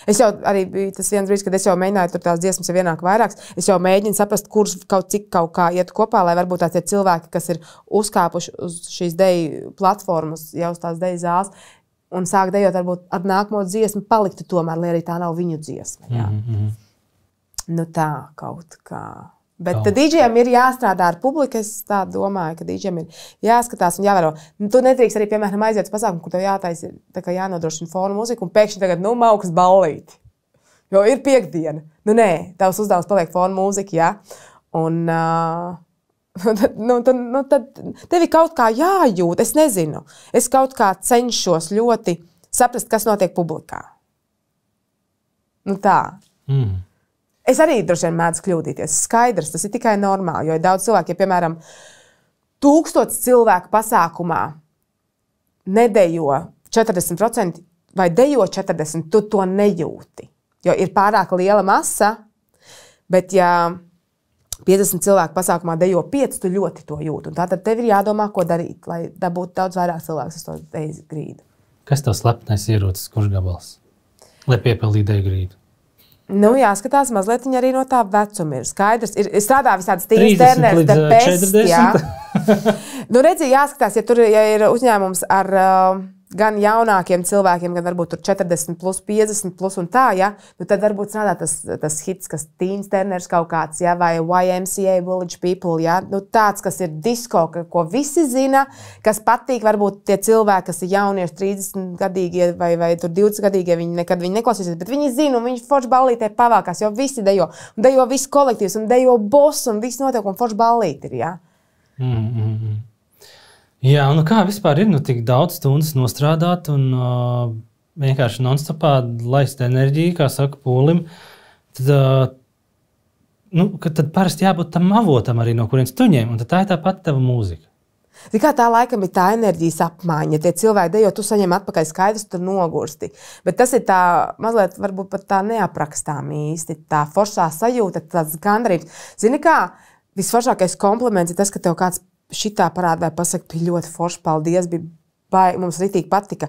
es jau arī biju tas viens brīdis, kad es jau mēģināju, tur tās dziesmas jau ienāk vairākas, es jau mēģinu saprast, kurš kaut kā iet kopā, lai varbūt tās tie cilvēki, kas ir uzkāpuši uz šīs deju platformas, jau uz tās deju zāles, un sāk dejot varbūt ar nākamo dziesmu paliktu tomēr, lai arī tā nav viņu dziesma. Jā. Nu tā, kaut kā. Bet DJam ir jāstrādā ar publiku. Es tā domāju, ka DJam ir jāskatās un jāvēro. Tu nedrīkst arī, piemēram, aiziet uz pasākumu, kur tev jātaisa, tā kā jānodrošina fonu mūziku, un pēkšņi tagad, maukas ballīti. Jo ir piekdiena. Nu nē, tavs uzdevums paliek fonu mūzika, jā. Un tad tev ir kaut kā jājūt, es nezinu. Es kaut kā cenšos ļoti saprast, kas notiek publikā. Nu tā. Es arī droši vien mēdzu kļūdīties. Skaidrs, tas ir tikai normāli, jo ir daudz cilvēku, ja, piemēram, 1000 cilvēku pasākumā nedejo 40% vai dejo 40%, tu to nejūti. Jo ir pārāk liela masa, bet ja 50 cilvēku pasākumā dejo 5, tu ļoti to jūti. Un tātad tev ir jādomā, ko darīt, lai dabūtu daudz vairāk cilvēku uz to deju grīdu. Kas tev slepnais ierocis, kurš gabals, lai piepildītu deju grīdu? Nu, jāskatās mazliet arī no tā vecuma. Ir skaidrs, ir strādā visādas Tīnas Terners, The Best, jā. Nu, redzi, jāskatās, ja ir uzņēmums ar gan jaunākiem cilvēkiem, gan varbūt tur 40 plus, 50 plus un tā, ja, nu tad varbūt strādā tas hits, kas Tīnas Terners kaut kāds, ja, vai YMCA, Village People, ja, nu tāds, kas ir disko, ko visi zina, kas patīk, varbūt tie cilvēki, kas ir jaunieši 30-gadīgie vai tur 20-gadīgie, viņi nekad neklausīsies, bet viņi zina, un viņi forši ballītē pavākās, jo visi dejo, un dejo viss kolektīvs, un dejo boss, un viss notiek, un forši ballīt ir, ja. Jā, nu kā vispār ir tik daudz stundas nostrādāt un vienkārši non-stopā laist enerģiju, kā saka pūlim, tad parasti jābūt tam avotam arī, no kurienes tu ņem, un tad tā ir tā pati tava mūzika. Tā laikam ir tā enerģijas apmaiņa. Tie cilvēki dejo, tu saņem atpakaļ skaidrs, tu nogursti. Bet tas ir tā mazliet varbūt pat tā neaprakstām īsti, tā foršā sajūta, tāds gandarījums. Zini kā, visforšākais kompliments ir tas, ka tev kāds šitā parāda vai pasaka, bija ļoti forši, paldies, mums ritīgi patika.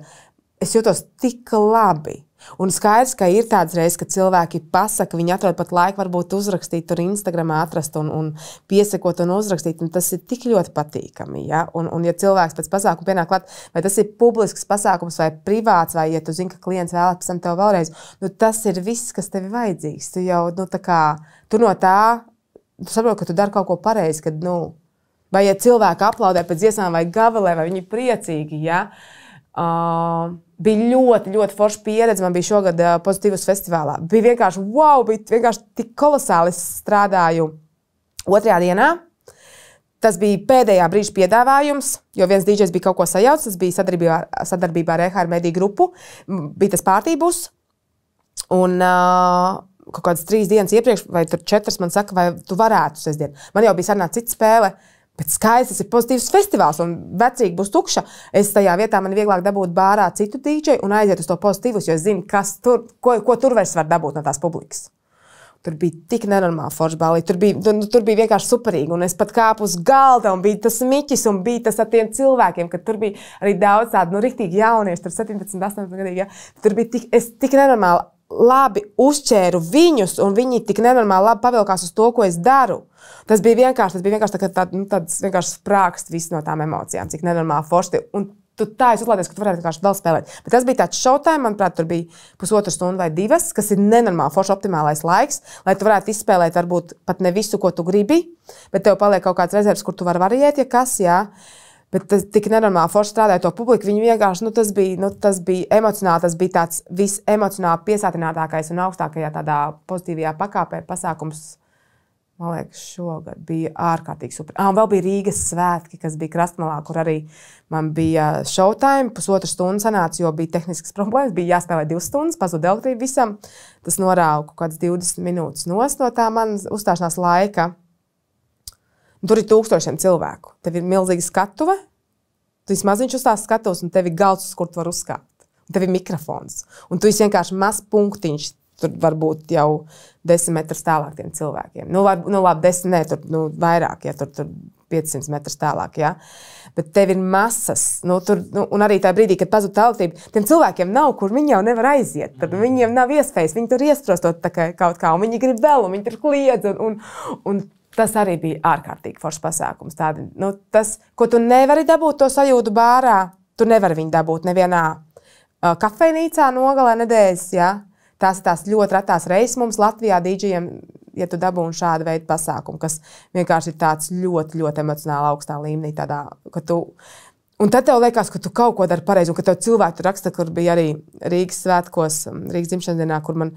Es jūtos tik labi. Un skaidrs, ka ir tāds reizes, ka cilvēki pasaka, viņi atrod pat laiku varbūt uzrakstīt, tur Instagramā atrast un piesakot un uzrakstīt, un tas ir tik ļoti patīkami, ja? Un ja cilvēks pēc pasākuma pienāk klāt, vai tas ir publisks pasākums vai privāts, vai ja tu zini, ka klients vēlas pēc tam tev vēlreiz, nu tas ir viss, kas tev ir vajadzīgs. Tu jau, nu tā kā, tu no tā, tu saproti, ka tu dari kaut ko pareizi, kad, nu, vai ja cilvēki aplaudē pēc dziesmām vai gabalē, vai viņi ir priecīgi, ja? Bija ļoti, ļoti forša pieredze. Man bija šogad Pozitīvas festivālā. Bija vienkārši wow, bija vienkārši tik kolosāli. Es strādāju 2. dienā. Tas bija pēdējā brīža piedāvājums, jo viens DJs bija kaut ko sajaucis. Tas bija sadarbībā ar EHR mediju grupu. Bija tas pārtībus. Un kaut kādas 3 dienas iepriekš, vai 4, man saka, vai tu varētu sestdien. Man jau bija sarunāta cita spēle. Bet skaists, tas ir Pozitīvs festivāls, un vecīgi būs tukša. Es tajā vietā man vieglāk dabūt bārā citu DJ un aiziet uz to Pozitīvus, jo es zinu, ko tur vairs var dabūt no tās publikas. Tur bija tik nenormāli forši balī. Tur bija vienkārši superīgi. Un es pat kāpu uz galda, un bija tas miķis, un bija tas ar tiem cilvēkiem, ka tur bija arī daudz tādu, riktīgi jaunieši, tur 17, 18 gadīgi. Ja. Tur bija tik nenormāli labi uzķēru viņus, un viņi tik nenormāli labi pavilkās uz to, ko es daru. Tas bija vienkārši tāds vienkārši sprākst viss no tām emocijām, cik nenormāli forši. Un tu tā uzlādies, ka tu varētu vienkārši vēl spēlēt. Bet tas bija tāds showtime, manuprāt, tur bija 1,5 stundu vai 2, kas ir nenormāli forši optimālais laiks, lai tu varētu izspēlēt varbūt pat ne visu, ko tu gribi, bet tev paliek kaut kāds rezerves, kur tu vari variēt, ja kas, jā. Bet tas tik nenormāli forši strādāja to publiku. Viņi vienkārši, tas bija emocionāli, tas bija tāds visemocionāli piesātinātākais un augstākajā tādā pozitīvajā pakāpē pasākums. Man liekas, šogad bija ārkārtīgi super. Un vēl bija Rīgas svētki, kas bija Krastmalā, kur arī man bija showtime, 1,5 stundu sanāca, jo bija tehniskas problēmas, bija jāspēlē 2 stundas, pazuda elektrība visam. Tas norāva kaut kāds 20 minūtes no tā manas uzstāšanās laika. Tur ir 1000 cilvēku. Tev ir milzīga skatuve, tu esi maziņš uz tās skatuves, un tev ir galds, uz kur tu vari uzkāpt. Un tev ir mikrofons. Un tu esi vienkārši mazs punktiņš. Tur var būt jau 10 metrus tālāk tiem cilvēkiem. Labi, 10, ne, tur vairāk, ja tur 500 metrus tālāk. Ja. Bet tev ir masas. Un arī tajā brīdī, kad pazūd tā elektrība, tiem cilvēkiem nav, kur viņi jau nevar aiziet. Tad viņiem nav iespējas. Viņi tur iestrostot kaut kā, un viņi grib vēl, un viņi tur kliedz. Un tas arī bija ārkārtīgi foršs pasākums. Tas, ko tu nevari dabūt to sajūtu bārā, tu nevari viņu dabūt nevienā kafejnīcā nogalē nedēļas. Ja? Tās ir tās ļoti retās reizes mums Latvijā DJiem, ja tu dabūni šādu veidu pasākumu, kas vienkārši ir tāds ļoti, ļoti emocionāli augstā līmenī. Un tad tev liekas, ka tu kaut ko dari pareizi, un ka tev cilvēki raksta, kur bija arī Rīgas svētkos, Rīgas dzimšanas dienā, kur man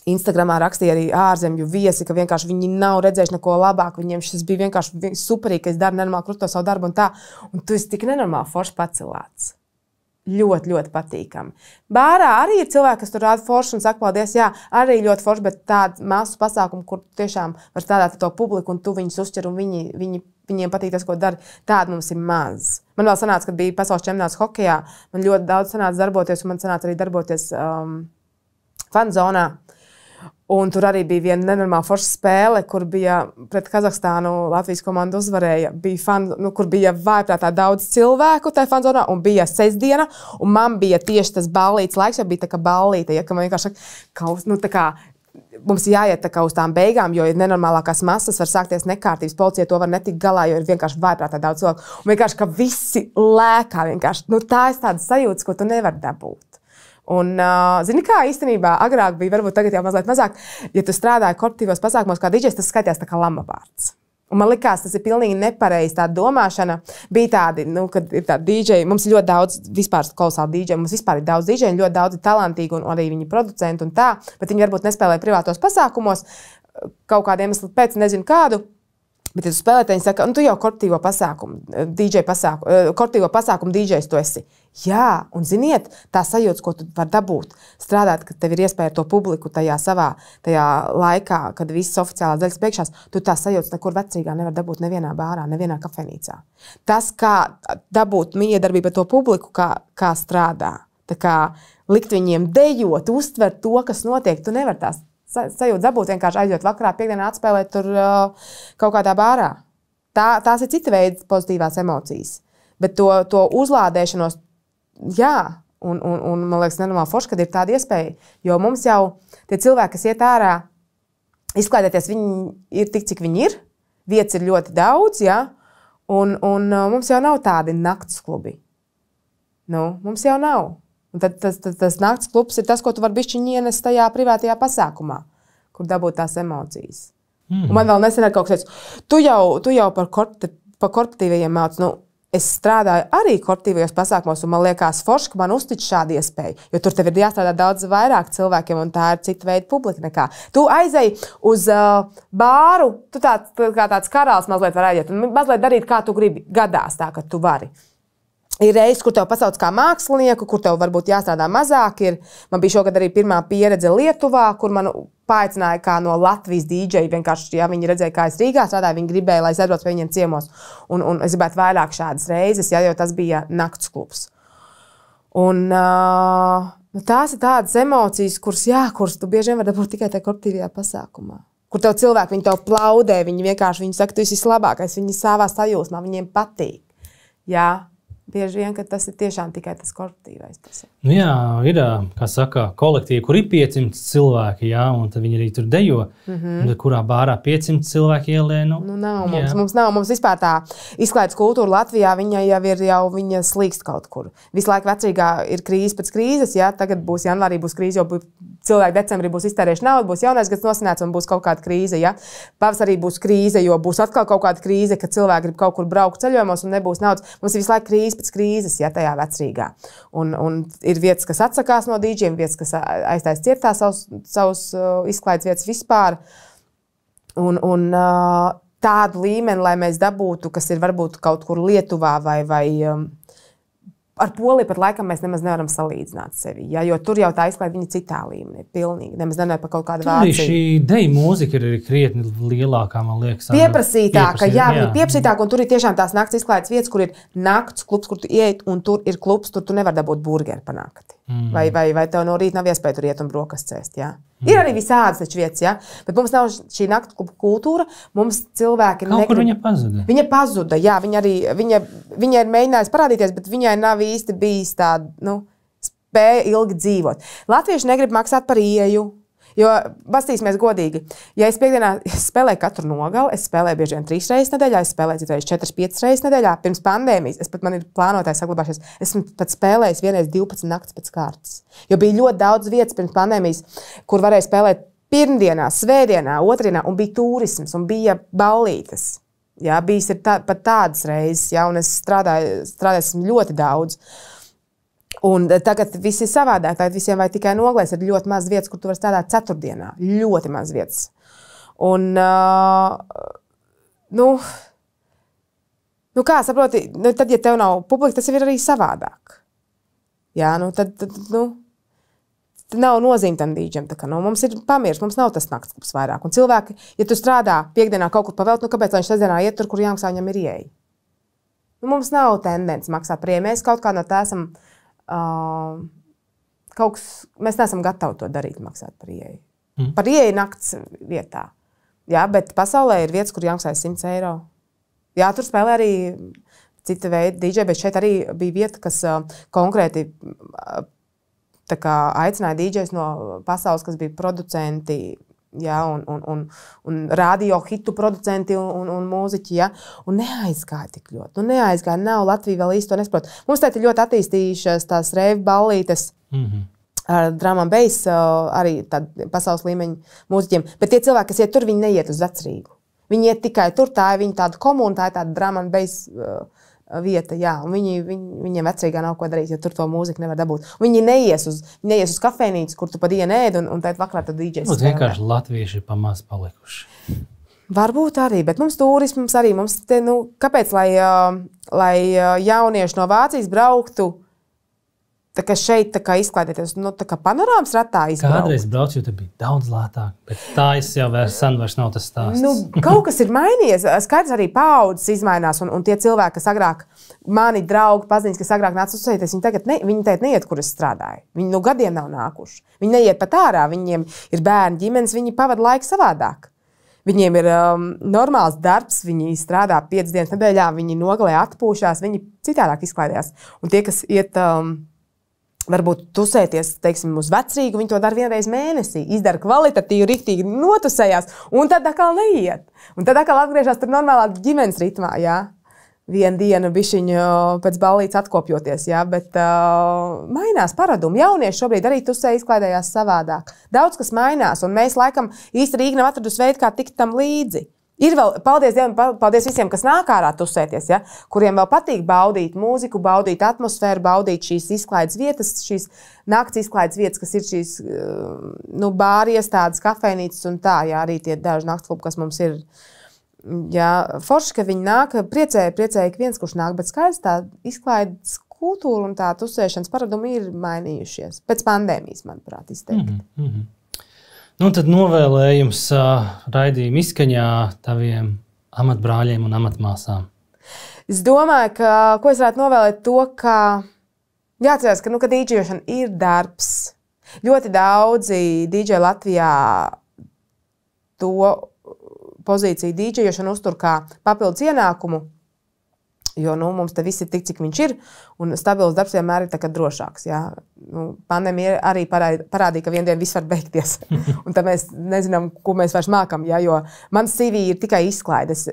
Instagramā rakstīja arī ārzemju viesi, ka vienkārši viņi nav redzējuši neko labāk. Viņiem šis bija vienkārši superīgi, ka es daru nenormāli kruto savu darbu un tā. Un tu esi tik nenormāli forši pacelāts. Ļoti, ļoti patīkami. Bārā arī ir cilvēki, kas tur rāda forši un saka paldies. Jā, arī ļoti forši, bet tādu masu pasākumu, kur tiešām var strādāt ar to publiku un tu viņus uzķer un viņiem patīk tas, ko dara. Tāda mums ir maz. Man vēl sanāca, kad bija pasaules čempionāts hokejā. Man ļoti daudz sanāca darboties un man sanāca arī darboties fanzonā. Un tur arī bija viena nenormāla forša spēle, kur bija pret Kazahstānu Latvijas komanda uzvarēja. Bija kur bija vājprātā daudz cilvēku tajā fanzonā, un bija sestdiena, un man bija tieši tas ballītes laiks, jo bija tā kā ballīte, ja, ka man vienkārši mums jāiet uz tām beigām, jo ir nenormālākās masas, var sākties nekārtības, policija to var netikt galā, jo ir vienkārši vājprātā daudz cilvēku. Un vienkārši, ka visi lēkā vienkārši, tā ir tāda sajūta, ko tu nevari dabūt. Un, zini kā, īstenībā agrāk bija, varbūt tagad jau mazliet mazāk, ja tu strādāji korporatīvos pasākumos kā DJs, tas skaitījās tā kā lamavārds. Un man likās, tas ir pilnīgi nepareizi tāda domāšana. Bija tādi, kad ir tādi DJ, mums ir ļoti daudz vispār kolosāli DJ, mums vispār ir daudz DJ, ļoti daudz ir talantīgi un arī viņi producenti un tā, bet viņi varbūt nespēlē privātos pasākumos, kaut kādiem iemesliem pēc, nezinu kādu. Bet, ja tu spēlē, viņi saka, tu jau korporatīvo pasākumu DJs tu esi. Jā, un ziniet, tā sajūta, ko tu vari dabūt, strādāt, kad tev ir iespēja ar to publiku tajā laikā, kad visas oficiālās daļas beigšās, tu tā sajūta nekur vecrīgā nevar dabūt nevienā bārā, nevienā kafejnīcā. Tas, kā dabūt miedarbību ar to publiku, kā strādā, tā kā likt viņiem dejot, uztvert to, kas notiek, tu nevar tās sajūta dabūt, vienkārši aiziet vakarā, piekdienā atspēlēt tur kaut kādā bārā. Tās ir cita veida pozitīvās emocijas. Bet to uzlādēšanos, jā, un man liekas nenormāli forši, kad ir tāda iespēja, jo mums jau tie cilvēki, kas iet ārā, izklaidēties, viņi ir tik, cik viņi ir, vietas ir ļoti daudz, jā, un mums jau nav tādi nakts klubi. Mums jau nav. Un tad tas nakts klubs ir tas, ko tu vari bišķiņ ienest tajā privātajā pasākumā, kur dabūt tās emocijas. Un man vēl nesen ir kaut kas teicis, tu jau par korporatīvajiem māc, es strādāju arī korporatīvajos pasākumos, un man liekas, forši, ka man uztic šādu iespēju. Jo tur tev ir jāstrādā daudz vairāk cilvēkiem, un tā ir cita veida publika nekā. Tu aizej uz bāru, tu kā tāds karalis mazliet var aiziet, un mazliet darīt, kā tu gribi. Gadās tā, ka tu vari. Ir reizes, kur tev pasauc kā mākslinieku, kur tev varbūt jāstrādā mazāk. Man bija šogad arī pirmā pieredze Lietuvā, kur man paaicināja kā no Latvijas DJ. Vienkārši, ja viņi redzēja, kā es Rīgā strādāju, viņi gribēja, lai es aizbraucu pie viņiem ciemos. Un es gribētu vairāk šādas reizes, jo tas bija nakts klubs. Un tās ir tādas emocijas, kuras tu bieži vien var dabūt tikai tajā korporatīvajā pasākumā. Kur tev cilvēki, viņi tev plaudē, viņi saka, tu esi vislabākais, viņi savā sajūsmā, viņiem patīk. Jā. Bieži vien, ka tas ir tiešām tikai tas korporatīvais. Nu jā, ir, kā saka, kolektīvi, kur ir 500 cilvēki, jā, un tad viņi arī tur dejo. Kurā bārā 500 cilvēki ielē? Nav mums. Mums vispār tā izklaides kultūra Latvijā, viņa jau ir, viņa slīkst kaut kur. Visu laiku vecrīgā ir krīze pēc krīzes, jā, tagad būs janvārī būs krīze, jo cilvēki decembrī būs iztērējuši naudu, būs jaunais gads nosinēts un būs kaut kāda krīze, jā. Pavasarī būs krīze, jo būs atkal kaut kāda krīze, ka cilvēki grib kaut kur braukt ceļojumos un nebūs naudas. Mums ir visu laiku krīze pēc krīzes, ja tajā vecrīgā. Un ir vietas, kas atsakās no dīdžiem, vietas, kas aiztais cieftā savus izklaides vietas vispār. Un tādu līmeni, lai mēs dabūtu, kas ir varbūt kaut kur Lietuvā vai ar Poliju pat laikam mēs nemaz nevaram salīdzināt sevi, ja? Jo tur jau tā izklaide viņa citā līmenī, pilnīgi. Nemaz nenāja par kaut kādu Vāciju. Šī deju mūzika ir krietni lielākā, man liekas. Pieprasītāka, jā, viņa ir pieprasītāka, un tur ir tiešām tās nakts izklaides vietas, kur ir nakts klubs, kur tu ieiet, un tur ir klubs, tur tu nevar dabūt burgeri pa nakti. Vai tev no rīta nav iespēja tur iet un brokas cēst, jā? Ir arī visādas taču vietas, ja? Bet mums nav šī nakts klubu kultūra, mums cilvēki kaut kur viņa pazuda. Viņa pazuda, jā, viņa ir mēģinājusi parādīties, bet viņai nav īsti bijis tāda, spēja ilgi dzīvot. Latvieši negrib maksāt par ieju, jo, bastīsimies godīgi, ja es piekdienā spēlēju katru nogali, es spēlēju bieži vien 3 reizes nedēļā, es spēlēju citreiz 4-5 reizes nedēļā, pirms pandēmijas, man ir plānotāji saglabājušies, esmu pat spēlējis vienreiz 12 naktis pēc kārtas. Jo bija ļoti daudz vietas pirms pandēmijas, kur varēja spēlēt pirmdienā, svētdienā, otrdienā, un bija turisms, un bija ballītes. Jā, bijis ir pat tādas reizes, jā, un es strādāju ļoti daudz. Un tagad viss ir savādāk. Tagad visiem vai tikai noglēs ir ļoti maz vietas, kur tu vari strādāt ceturtdienā. Ļoti maz vietas. Un, kā saproti, tad, ja tev nav publika, tas ir arī savādāk. Jā, tad nav nozīme tam dīdžam. Mums ir pamiers, mums nav tas nakts klubs vairāk. Un cilvēki, ja tu strādā piekdienā kaut kur pavēlt, kāpēc viņš sestdienā iet tur, kur jāmaksā viņam ir ieeja? Mums nav tendence maksāt par ieeju. Mēs kaut kā no tā esam mēs neesam gatavi to darīt, maksāt par ieeju. Par ieeju nakts vietā. Jā, bet pasaulē ir vietas, kur jāmaksā 100 eiro. Jā, tur spēlē arī cita veida DJ, bet šeit arī bija vieta, kas konkrēti aicināja DJs no pasaules, kas bija producenti, jā, un radio hitu producenti un mūziķi, jā, un neaizgāja tik ļoti. Neaizgāja, nav Latvija vēl īsti to nesaprot. Mums tā ir ļoti attīstījušās tās reivu ballītes ar drum and bass, arī tādi pasaules līmeņa mūziķiem, bet tie cilvēki, kas iet tur, viņi neiet uz Vecrīgu. Viņi iet tikai tur, tā ir viņa tāda komuna, tā ir tāda drum and bass vieta, jā, un viņiem Vecrīgā nav ko darīt, jo tur to mūziku nevar dabūt. Un viņi neies uz kafejnīcu, kur tu pa dienu ēd, un tad vakarā tad DJs spēlē. Vienkārši latvieši ir pamaz palikuši. Varbūt arī, bet mums turisms arī, kāpēc, lai jaunieši no Vācijas brauktu, šeit izklaidēties, panorāmas ratā izbraukt. Kādreiz braucu, jo te bija daudz lētāk, bet tā jau vairs nav tas stāsts. Kaut kas ir mainījies. Skaidrs arī paaudzes izmainās, un tie cilvēki, kas agrāk, mani draugi, paziņas, kas agrāk nāca uzsēties, viņi tagad neiet, kur es strādāju. Viņi gadiem nav nākuši. Viņi neiet pat ārā, viņiem ir bērni ģimenes, viņi pavada laiku savādāk. Viņiem ir normāls darbs, viņi strādā 5 dienas nedēļā, viņi nogalē atpūšās, viņi citādāk izklaidējās. Un tie, kas iet varbūt tusēties, teiksim, uz Vecrīgu, viņi to dara vienreiz mēnesī, izdara kvalitatīvi, riktīgi notusējās, un tad atkal neiet. Un tad atkal atgriežas tur normālā ģimenes ritmā, jā. Vienu dienu bišķiņu pēc ballītes atkopjoties, jā, bet mainās paradumi. Jaunieši šobrīd arī tusē izklaidējās savādāk. Daudz kas mainās, un mēs laikam īsti Rīga nav atradusi veidu, kā tikt tam līdzi. Ir vēl, paldies Dievam, paldies visiem, kas nāk ārā tusēties, ja? Kuriem vēl patīk baudīt mūziku, baudīt atmosfēru, baudīt šīs izklaides vietas, šīs nakts izklaides vietas, kas ir šīs bāri iestādes, kafejnīcas un tā, jā, arī tie daži naktsklubi, kas mums ir. Jā, forši, ka viņi nāk, priecēja ik viens, kurš nāk, bet skaidrs tā izklaides kultūra un tā tusēšanas paradumi ir mainījušies. Pēc pandēmijas, manuprāt, izteikti. Nu, tad novēlējums raidījuma izskaņā taviem amatbrāļiem un amatmāsām. Es domāju, ka, ko es varētu novēlēt to, ka jāatcerās, ka dīdžejošana ir darbs. Ļoti daudzi dīdžeji Latvijā to pozīciju dīdžejošanu uztur kā papildus ienākumu, jo mums te viss ir tik, cik viņš ir, un stabils darbs vienmēr ir drošāks. Jā. Pandēmija arī parādīja, ka vienu dienu viss var beigties. Un tad mēs nezinām, ko mēs vairs mākam, jā, jo mans CV ir tikai izklaides.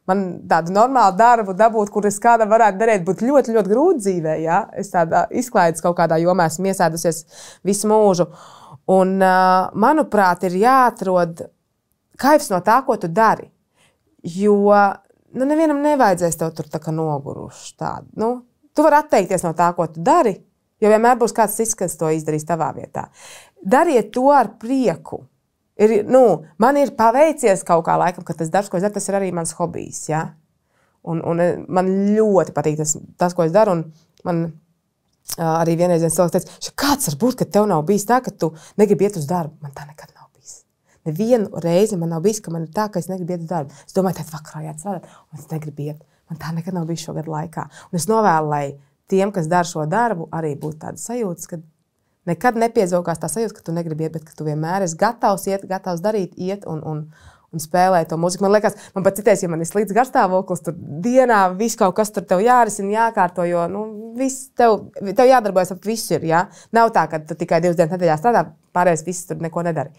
Man tādu normālu darbu dabūt, kur es kādam varētu darīt, būtu ļoti, ļoti grūti dzīvē. Jā. Es tādā izklaides kaut kādā jomā esmu iesēdusies visu mūžu. Un, manuprāt, ir jāatrod kaifs no tā, ko tu dari. Jo nevienam nevajadzēs tev tur tā kā noguruši tādu. Tu vari atteikties no tā, ko tu dari, jo vienmēr būs kāds cits, kas to izdarīs tavā vietā. Dariet to ar prieku. Man ir paveicies kaut kā laikam, ka tas darbs, ko es daru, tas ir arī mans hobijs. Ja? Un man ļoti patīk tas, ko es daru. Un man arī vienreiz viens cilvēks teica, kāds var būt, ka tev nav bijis tā, ka tu negribi iet uz darbu. Man tā nekad nav. Nevienu reizi man nav bijis, ka man ir tā, ka es negribu iet uz darbu. Es domāju, tad vakarā jāatstrādāt, un es negribu iet. Man tā nekad nav bijis šogad laikā. Un es novēlu, lai tiem, kas dara šo darbu, arī būtu tāda sajūta, ka nekad nepiezogās tā sajūta, ka tu negribi iet, bet ka tu vienmēr esi gatavs iet, gatavs darīt, iet un spēlēt to mūziku. Man liekas, man pat citreiz, ja man ir slikts garstāvoklis, tur dienā viss kaut kas tur tev jārisina, jākārto, jo viss tev jādarbojas ap visu ir, jā. Nav tā, ka tu tikai 2 dienas nedēļā strādā, pārējais viss tur neko nedari.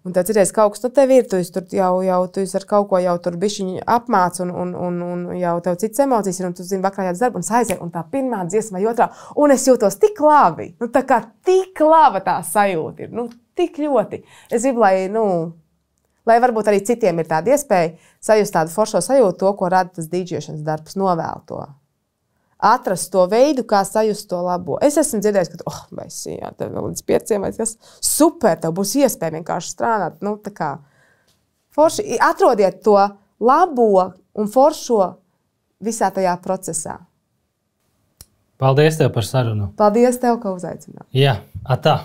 Un tad ir kaut kas, tev ir, tu jau ar kaut ko jau tur bišķiņu apmāc un jau tev citas emocijas ir, un tu zini, vakarā jādas darbu, un aiziet, un tā pirmā dziesma vai otrā, un es jūtos tik labi, tā kā tik laba tā sajūta ir, tik ļoti. Es gribu, lai varbūt arī citiem ir tāda iespēja sajust tādu foršo sajūtu, to, ko rada tas dīdžejošanas darbs, novēl to. Atrast to veidu, kā sajust to labo. Es esmu dzirdējis, ka, tev līdz 5 vai kas super, tev būs iespēja vienkārši strādāt. Tā kā forši. Atrodiet to labo un foršo visā tajā procesā. Paldies tev par sarunu. Paldies tev, ka uzaicināji. Jā, atā.